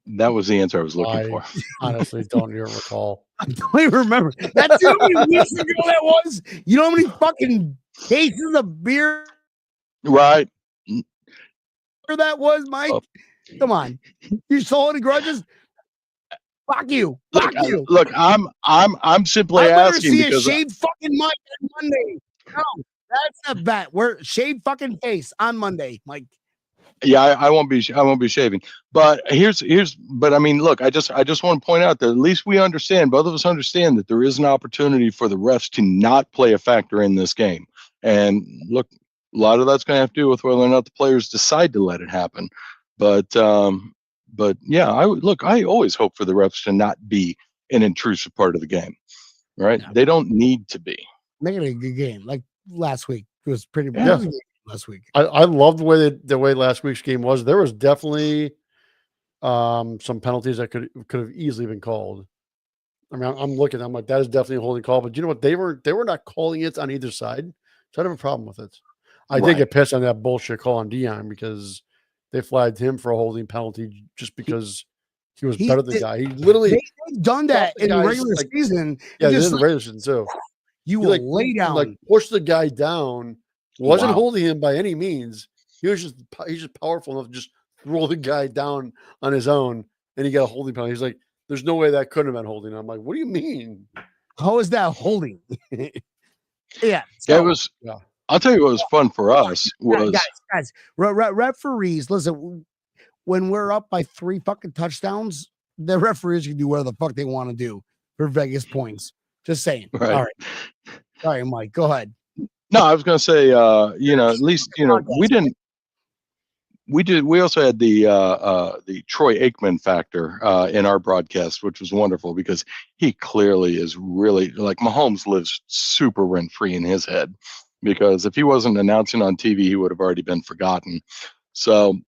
That was the answer I was looking for. Honestly, don't even recall. I don't even remember. That's how many weeks ago that was. You know how many fucking cases of beer? Right. That was, Mike. Come on, you still any grudges? Fuck you. Fuck you. Look, I'm simply asking see because a shaved fucking Mike on Monday. No, that's a bet. We're shaved fucking face on Monday, Mike. Yeah, I won't be shaving. But but I mean, look, I just want to point out that at least we understand, both of us understand that there is an opportunity for the refs to not play a factor in this game. And look, a lot of that's going to have to do with whether or not the players decide to let it happen. But yeah, I always hope for the refs to not be an intrusive part of the game, right? Yeah. They don't need to be. Making a good game like last week. It was pretty bad. Yeah. Last week. I love the way last week's game was. There was definitely some penalties that could have easily been called. I mean, I'm looking, I'm like, that is definitely a holding call. But you know what? They were not calling it on either side. So I don't have a problem with it. I did get pissed on that bullshit call on Dion because they flagged him for a holding penalty just because he was better than the guy. He literally they've done that in the regular season. Yeah, in the regular season too. You will lay down, like push the guy down. Wasn't holding him by any means. He's just powerful enough to just throw the guy down on his own, and he got a holding penalty. He's like, "There's no way that couldn't have been holding." I'm like, "What do you mean? How is that holding?" Yeah, so, it was. Yeah. I'll tell you what was fun for us was guys, referees. Listen, when we're up by 3 fucking touchdowns, the referees can do whatever the fuck they want to do for Vegas points. Just saying. Right. All right, Mike, go ahead. No, I was going to say, at least, we also had the Troy Aikman factor in our broadcast, which was wonderful because he clearly is really like Mahomes lives super rent free in his head, because if he wasn't announcing on TV, he would have already been forgotten. So,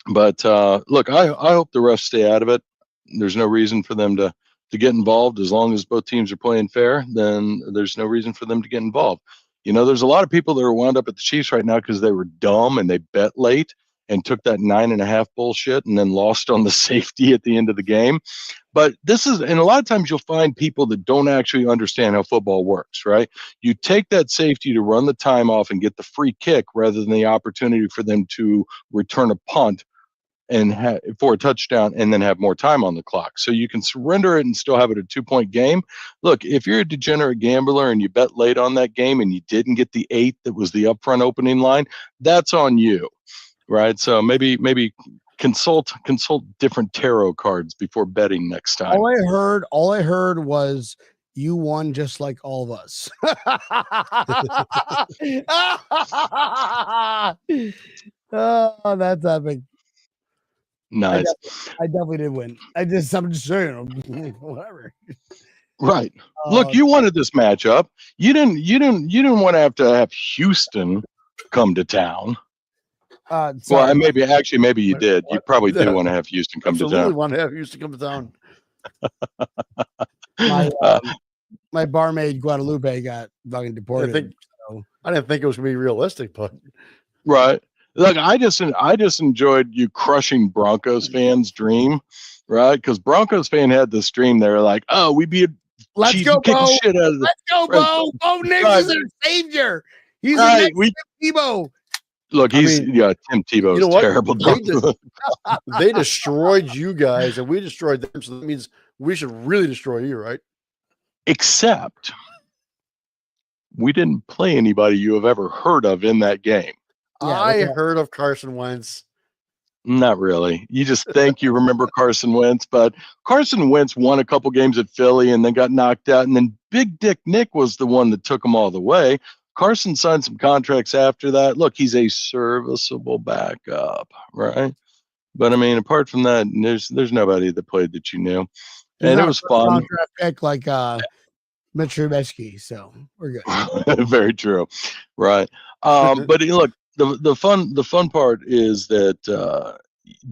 but look, I hope the refs stay out of it. There's no reason for them to get involved. As long as both teams are playing fair, then there's no reason for them to get involved. There's a lot of people that are wound up at the Chiefs right now because they were dumb and they bet late and took that 9.5 bullshit and then lost on the safety at the end of the game. But and a lot of times you'll find people that don't actually understand how football works, right? You take that safety to run the time off and get the free kick rather than the opportunity for them to return a punt and for a touchdown and then have more time on the clock. So you can surrender it and still have it a 2-point game. Look, if you're a degenerate gambler and you bet late on that game and you didn't get the 8 that was the upfront opening line, that's on you, right? So maybe consult different tarot cards before betting next time. All I heard was you won just like all of us. Oh, that's epic. Nice. I definitely did win. I'm just saying, whatever. Right. Look, you wanted this matchup. You didn't want to have Houston come to town. Sorry, well, and maybe you did. You probably do want to have Houston come to Absolutely town. want to have Houston come to town. My barmaid Guadalupe got fucking deported. I didn't think it was gonna be realistic, but right. Look, I just enjoyed you crushing Broncos fans' dream, right? Because Broncos fan had this dream. They were like, "Oh, we beat Let's go, Bo. Shit out of Let's go, Bo. Bo Nix is our savior. He's the next Tim Tebow." Look, Tim Tebow is terrible. They destroyed you guys, and we destroyed them. So that means we should really destroy you, right? Except we didn't play anybody you have ever heard of in that game. Yeah, I heard of Carson Wentz. Not really. You just think you remember Carson Wentz, but Carson Wentz won a couple games at Philly and then got knocked out. And then Big Dick Nick was the one that took him all the way. Carson signed some contracts after that. Look, he's a serviceable backup, right? But I mean, apart from that, there's nobody that played that you knew, and it was fun. Contract pick like Mitch Trubisky, so we're good. Very true, right? But look, the fun part is that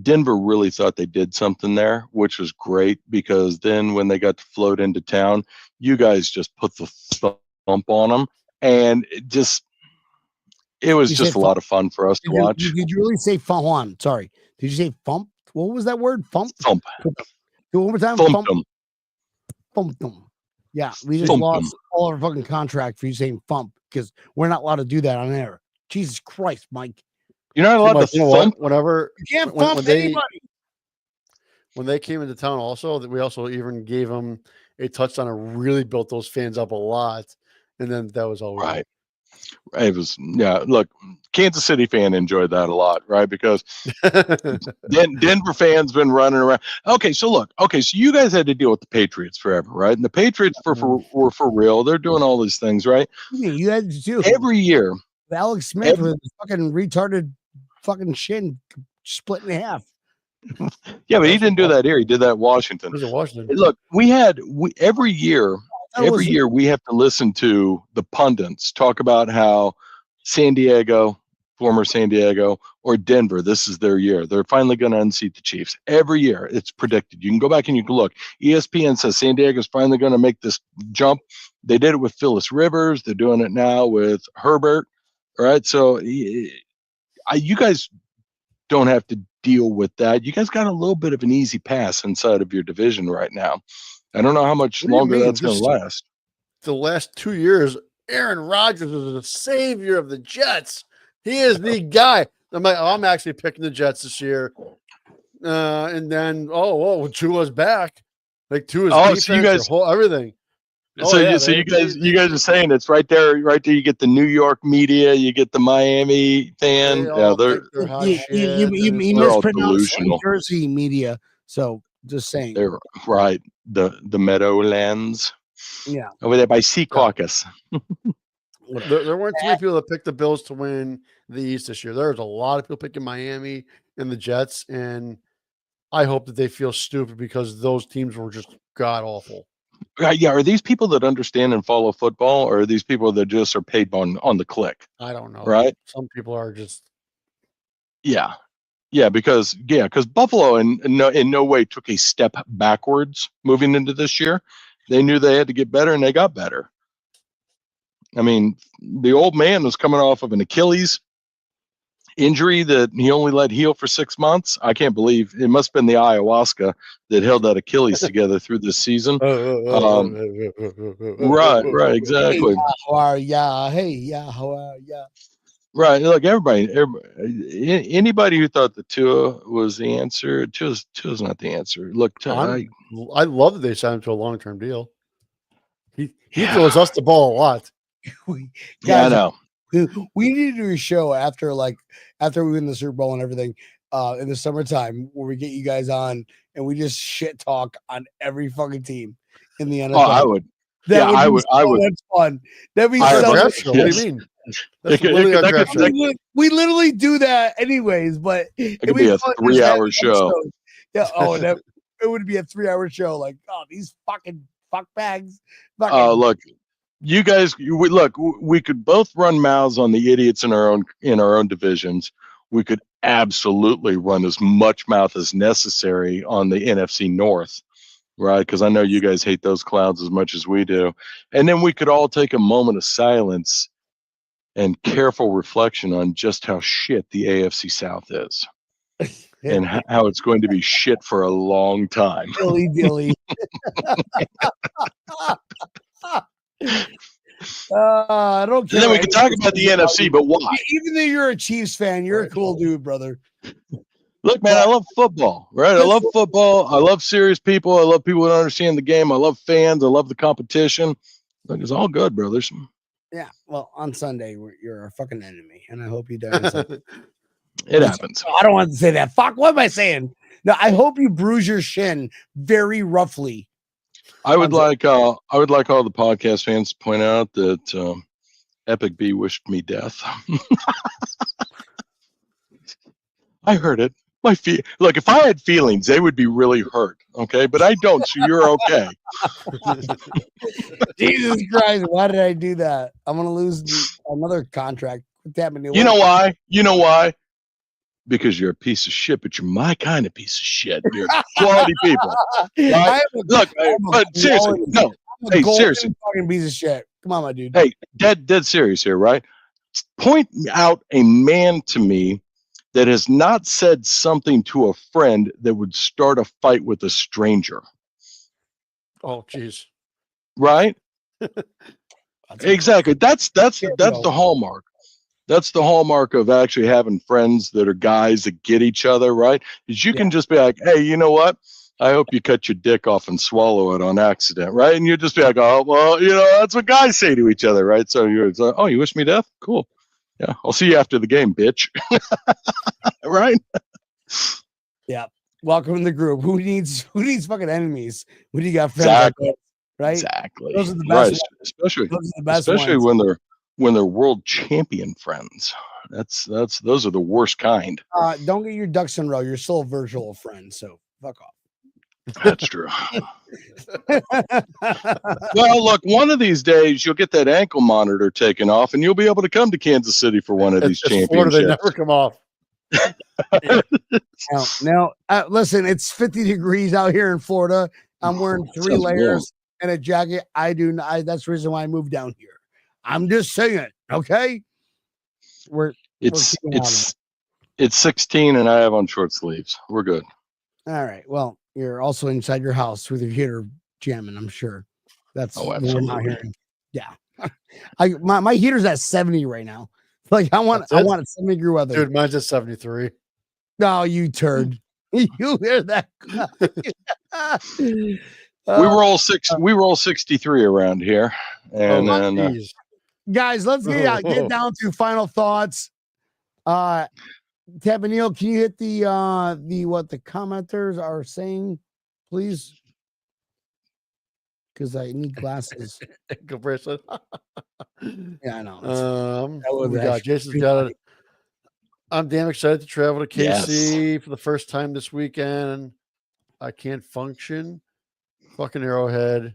Denver really thought they did something there, which was great, because then when they got to float into town, you guys just put the thump on them. And it was just a lot of fun for us to watch. Did you really say fump? Hold on, sorry. Did you say fump? What was that word? Fump? Thump. Do it one more time. Fump them. Yeah, we just lost all our fucking contract for you saying fump, because we're not allowed to do that on air. Jesus Christ, Mike. You're not allowed to thump whenever you can't fump anybody. When they came into town, also, that we also even gave them a touchdown and really built those fans up a lot. And then that was all right. It was, look, Kansas City fan enjoyed that a lot, right? Because Denver fans been running around. So you guys had to deal with the Patriots forever, right? And the Patriots were for real. They're doing all these things, right? You had to do every year. Alex Smith with his fucking retarded fucking shin split in half. Yeah, but he didn't do that here. He did that in Washington. Look, every year we have to listen to the pundits talk about how former San Diego, or Denver, this is their year. They're finally going to unseat the Chiefs. Every year it's predicted. You can go back and you can look. ESPN says San Diego's finally going to make this jump. They did it with Phyllis Rivers. They're doing it now with Herbert. All right. So you guys don't have to deal with that. You guys got a little bit of an easy pass inside of your division right now. I don't know how much longer that's going to last. The last 2 years, Aaron Rodgers is the savior of the Jets. He is the guy. I'm actually picking the Jets this year. And then, Tua's back. Like Tua's defense, so you guys, everything. You guys are saying it's right there. You get the New York media, you get the Miami fan. They're all delusional. Jersey media. So just saying, they're right. The Meadowlands. Yeah, over there by Sea Caucus. There weren't too many people that picked the Bills to win the East this year. There was a lot of people picking Miami and the Jets, and I hope that they feel stupid because those teams were just god awful. Yeah, are these people that understand and follow football, or are these people that just are paid on the click? I don't know. Right? Some people are just. Yeah, because Buffalo in no way took a step backwards moving into this year. They knew they had to get better, and they got better. I mean, the old man was coming off of an Achilles injury that he only let heal for 6 months. I can't believe it. Must have been the ayahuasca that held that Achilles together through this season. Right, exactly. Hey, how are ya? Hey, yeah, how are ya? Right. Look, everybody, anybody who thought that Tua was the answer, Tua's not the answer. Look, I love that they signed him to a long-term deal. He throws us the ball a lot. I know. We need to do a show after we win the Super Bowl and everything. in the summertime where we get you guys on and we just shit talk on every fucking team in the NFL. Oh, I would. That Yeah, would be so much fun. That'd be I so would. much Show. fun. What do you mean? That's It could- literally it could- our that draft could- show. We literally do that anyways, but It could be a fun just 3-hour having show. episodes. Yeah. Oh, it would be a 3-hour show. Like, oh, these fucking fuck bags. Oh, look, you guys. We could both run mouths on the idiots in our own divisions. We could absolutely run as much mouth as necessary on the NFC North, right? Because I know you guys hate those clowns as much as we do. And then we could all take a moment of silence and careful reflection on just how shit the AFC South is. And how it's going to be shit for a long time. Dilly dilly. I don't care. And then we can talk about the NFC, but why? Even though you're a Chiefs fan, you're a cool dude, brother. Look, man, I love football, right? I love football. I love serious people. I love people that understand the game. I love fans. I love the competition. Look, it's all good, brothers. Yeah. Well, on Sunday, you're our fucking enemy, and I hope you die. It happens. I don't want to say that. Fuck. What am I saying? No, I hope you bruise your shin very roughly. I would like all the podcast fans to point out that Epic B wished me death. I heard it. Look, if I had feelings, they would be really hurt. Okay, but I don't, so you're okay. Jesus Christ, why did I do that? I'm gonna lose another contract. You know why? You know why? Because you're a piece of shit, but you're my kind of piece of shit. You're quality people. Right? Look, but seriously, no. Hey, seriously. Fucking piece of shit. Come on, my dude. Hey, dead serious here, right? Point out a man to me that has not said something to a friend that would start a fight with a stranger. Oh, geez. Right? Exactly. That's the hallmark. That's the hallmark of actually having friends that are guys that get each other, right? Is you can just be like, hey, you know what? I hope you cut your dick off and swallow it on accident, right? And you just be like, oh, well, that's what guys say to each other, right? So you're like, oh, you wish me death? Cool. Yeah, I'll see you after the game, bitch. Right? Yeah. Welcome to the group. Who needs fucking enemies? What do you got, friends? Exactly. Like that, right? Exactly. Those are the best. Right. Especially ones. when they're world champion friends. Those are the worst kind. Don't get your ducks in a row. You're still a virtual friend, so fuck off. That's true. Well, look, one of these days you'll get that ankle monitor taken off, and you'll be able to come to Kansas City for one of these championships. Florida, they never come off. Now, listen, it's 50 degrees out here in Florida. I'm wearing 3 layers and a jacket. That's the reason why I moved down here. I'm just saying, okay? It's 16 and I have on short sleeves. We're good. All right. Well, you're also inside your house with your heater jamming, I'm sure. That's absolutely. Yeah. My heater's at 70 right now. Like I want 70-degree weather. Dude, mine's at 73. No, you turd. You hear that? We were all 63 around here. And guys, let's get down to final thoughts. Tab and Neil, can you hit the what the commenters are saying, please? Because I need glasses. Go bracelet. Yeah, I know. We got Jason's got it. I'm damn excited to travel to KC for the first time this weekend. I can't function. Fucking Arrowhead.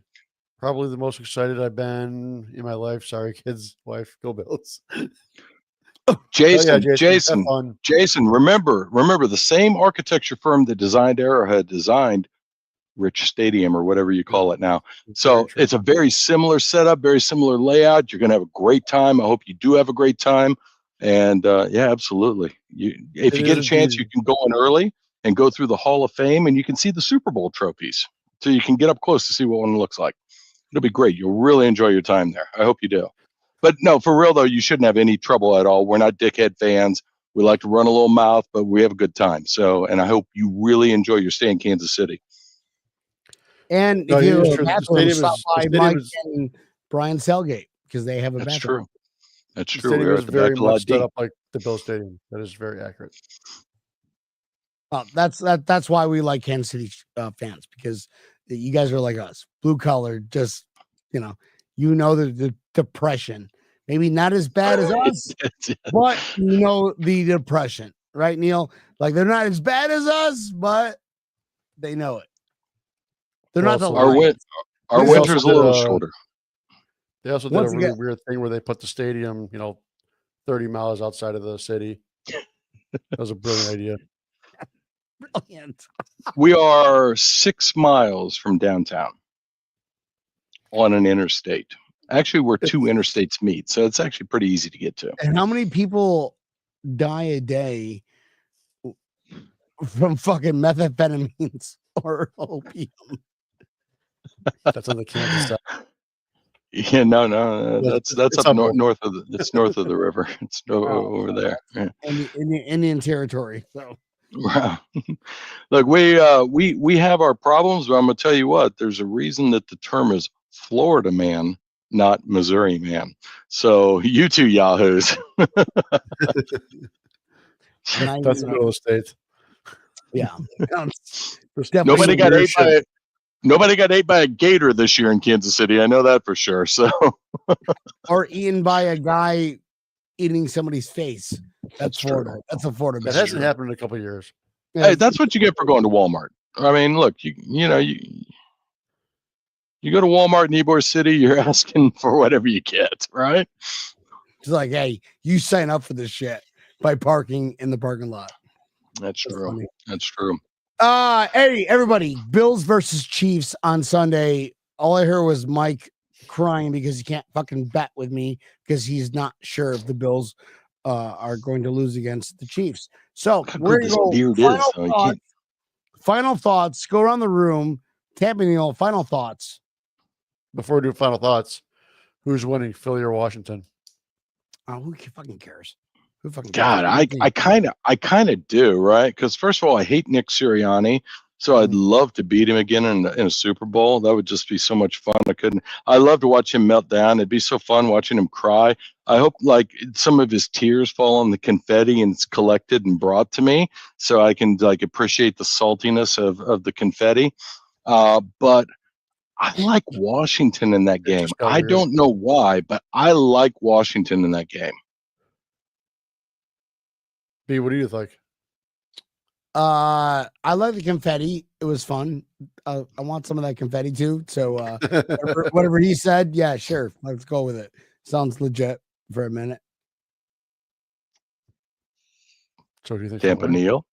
Probably the most excited I've been in my life. Sorry, kids, wife, go Bills. Jason, remember the same architecture firm that designed Arrowhead designed Rich Stadium or whatever you call it now. So it's a very similar setup, very similar layout. You're going to have a great time. I hope you do have a great time. And yeah, absolutely. If you get a chance, you can go in early and go through the Hall of Fame and you can see the Super Bowl trophies. So you can get up close to see what one looks like. It'll be great. You'll really enjoy your time there. I hope you do. But no, for real though, you shouldn't have any trouble at all. We're not dickhead fans. We like to run a little mouth, but we have a good time. So, and I hope you really enjoy your stay in Kansas City. And if you have a bathroom, stop by Mike and Brian's tailgate because they have a bathroom. That's true. The stadium is very much set up like the Bill Stadium. That is very accurate. That's why we like Kansas City fans, because you guys are like us, blue collar. Just the depression. Maybe not as bad as us, but the depression, right, Neil? Like they're not as bad as us, but they know it. They're not the Lions. Our winter's a little shorter. They also did a really weird thing where they put the stadium, 30 miles outside of the city. That was a brilliant idea. Brilliant. We are 6 miles from downtown on an interstate. Actually, where two interstates meet, so it's actually pretty easy to get to. And how many people die a day from fucking methamphetamines or opium? That's on the Kansas side. Yeah, no, that's up north of it's north of the river. It's over there. Yeah. In the Indian territory. So. Wow. Look, we have our problems, but I'm gonna tell you what. There's a reason that the term is Florida man, not Missouri man. So you two yahoos. That's a middle state. Yeah. Nobody got ate by a gator this year in Kansas City. I know that for sure. So, or eaten by a guy eating somebody's face. That's Florida. True. That's a Florida. That hasn't happened in a couple of years. Hey, that's what you get for going to Walmart. I mean, look, you go to Walmart in Ybor City, you're asking for whatever you get, right? It's like, hey, you sign up for this shit by parking in the parking lot. That's true. That's true. Hey, everybody, Bills versus Chiefs on Sunday. All I heard was Mike crying because he can't fucking bet with me because he's not sure if the Bills are going to lose against the Chiefs. So we're going to go final thoughts. Go around the room. Tampa Neal, final thoughts. Before we do final thoughts, who's winning, Philly or Washington? Oh, who fucking cares? God, I kind of do, right? Because first of all, I hate Nick Sirianni, so I'd love to beat him again in a Super Bowl. That would just be so much fun. I love to watch him melt down. It'd be so fun watching him cry. I hope like some of his tears fall on the confetti and it's collected and brought to me, so I can like appreciate the saltiness of the confetti. But I like Washington in that game. I don't know why, but I like Washington in that game. B, what do you think? I like the confetti. It was fun. I want some of that confetti too. So whatever he said, yeah, sure. Let's go with it. Sounds legit for a minute. So do you think Tampa Neal?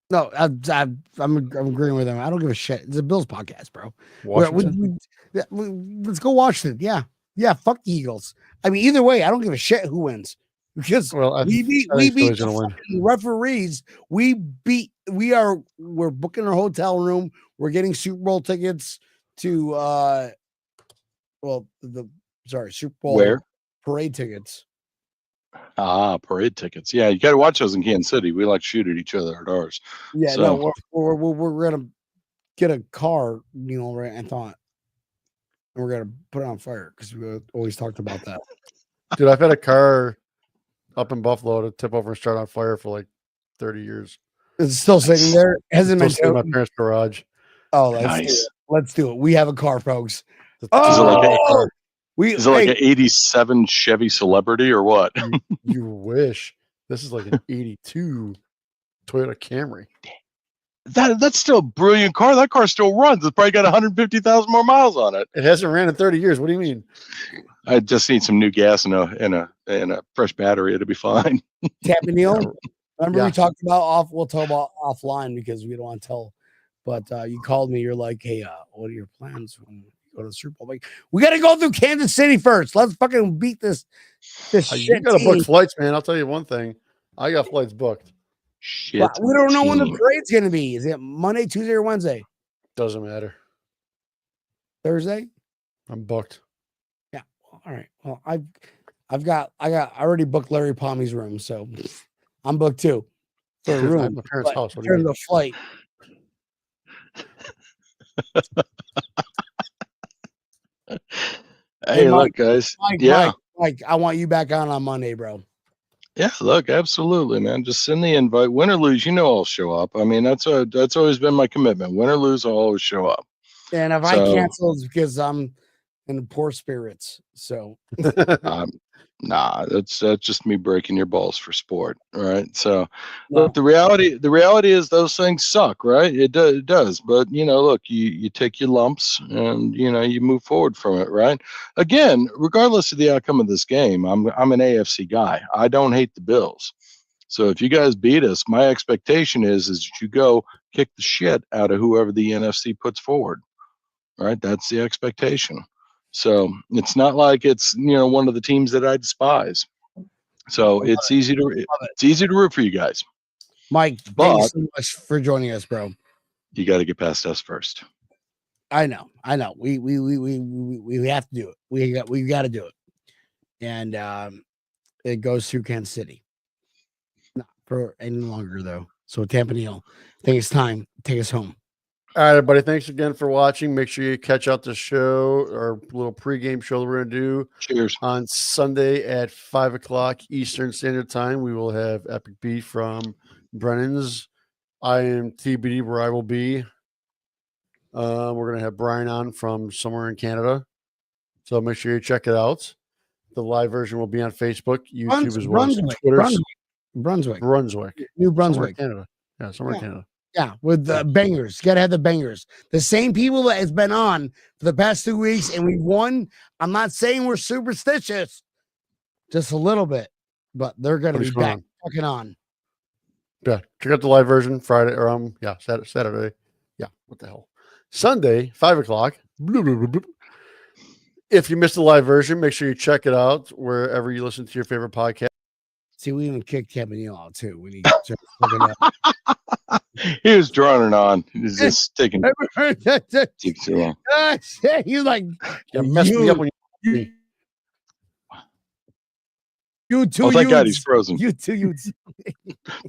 No, I'm agreeing with him. I don't give a shit. It's a Bills podcast, bro. Let's go Washington. Yeah. Fuck the Eagles. I mean, either way, I don't give a shit who wins. Because we beat the referees. We're booking our hotel room. We're getting Super Bowl tickets to Super Bowl parade tickets. Parade tickets. Yeah, you got to watch those in Kansas City. We like shoot at each other at ours. Yeah, so. No, we're gonna get a car, right? I thought, and we're gonna put it on fire because we always talked about that. Dude, I've had a car up in Buffalo to tip over and start on fire for like 30 years. It's still sitting there. Hasn't been in my parents' garage. Oh, let's do it. We have a car, folks. Is it like an 87 Chevy Celebrity or what? You wish. This is like an 82 Toyota Camry. That's still a brilliant car. That car still runs. It's probably got 150,000 more miles on it. It hasn't ran in 30 years. What do you mean? I just need some new gas and a fresh battery. It'll be fine. Tampa Neal, remember we talked about we'll talk about offline because we don't want to tell. But you called me. You're like, hey, what are your plans when you go to the Super Bowl? Like, we got to go through Kansas City first. Let's fucking beat this shit. You got to book flights, man. I'll tell you one thing. I got flights booked. Shit. Well, we don't know when the parade's going to be. Is it Monday, Tuesday, or Wednesday? Doesn't matter. Thursday? I'm booked. Yeah. Well, all right. Well, I already booked Larry Palmy's room, so I'm booked too. For a room. My parents' house. What do you mean? The flight. Hey, look, guys. Mike, I want you back on Monday, bro. Yeah, look, absolutely, man. Just send the invite. Win or lose, I'll show up. I mean, that's always been my commitment. Win or lose, I'll always show up. And if I cancel, it's because I'm in poor spirits. So nah, that's just me breaking your balls for sport. All right. So look, the reality is those things suck, right? It does. But look, you take your lumps and you move forward from it, right? Again, regardless of the outcome of this game, I'm an AFC guy. I don't hate the Bills. So if you guys beat us, my expectation is that you go kick the shit out of whoever the NFC puts forward. Right? That's the expectation. So it's not like it's one of the teams that I despise. So it's easy to root for you guys. Mike, thank you so much for joining us, bro. You got to get past us first. I know. We have to do it. We got to do it. And it goes through Kansas City. Not for any longer though. So Tampa Neal, I think it's time to take us home. All right, everybody. Thanks again for watching. Make sure you catch out the show, our little pregame show that we're going to do. Cheers. On Sunday at 5 o'clock Eastern Standard Time. We will have Epic Beat from Brennan's. I am TBD where I will be. We're going to have Brian on from somewhere in Canada. So make sure you check it out. The live version will be on Facebook, YouTube as well as Twitter. Brunswick. New Brunswick. Canada. Yeah, somewhere in Canada. Yeah, with the bangers. Gotta have the bangers. The same people that has been on for the past 2 weeks, and we won. I'm not saying we're superstitious, just a little bit, but they're gonna be back fucking on. Yeah, check out the live version Friday or Saturday. Yeah, what the hell? Sunday, 5 o'clock. If you missed the live version, make sure you check it out wherever you listen to your favorite podcast. See, we even kicked Tampa Neal out too when he started looking up. He was droning on. He was just taking too long. He was like, messed me up when you two. Oh, thank God he's frozen. You two Utes.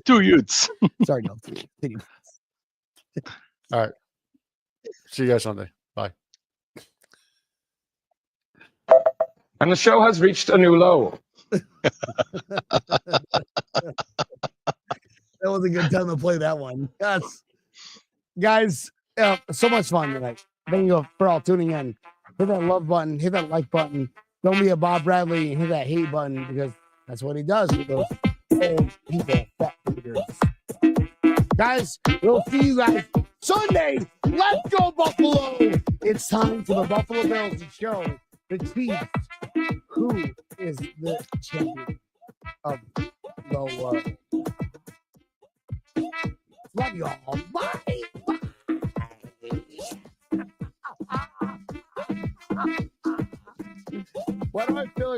2 Utes. Sorry, no. All right. See you guys Sunday. Bye. And the show has reached a new low. That was a good time to play that one. Yes. Guys, so much fun tonight. Thank you for all tuning in. Hit that love button, hit that like button. Don't be a Bob Bradley and hit that hate button because that's what he does with those old people. Fat fingers. Guys, we'll see you guys Sunday. Let's go, Buffalo. It's time for the Buffalo Bills to show the Chiefs who is the champion of the world. Love you all. Bye. Why do I feel like